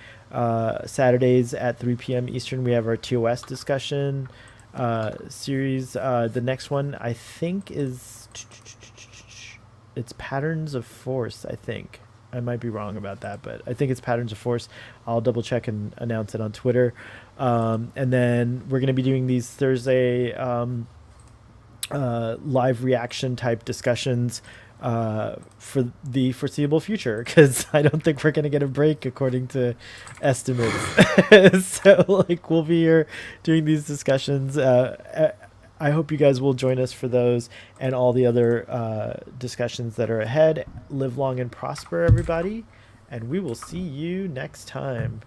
Saturdays at 3 p.m. Eastern. We have our TOS discussion series. The next one, I think, is it's Patterns of Force, I think. I might be wrong about that, but I think it's Patterns of Force. I'll double check and announce it on Twitter. And then we're going to be doing these Thursday live reaction type discussions for the foreseeable future, because I don't think we're going to get a break according to estimates. So like we'll be here doing these discussions. I hope you guys will join us for those and all the other discussions that are ahead. Live long and prosper, everybody, and we will see you next time.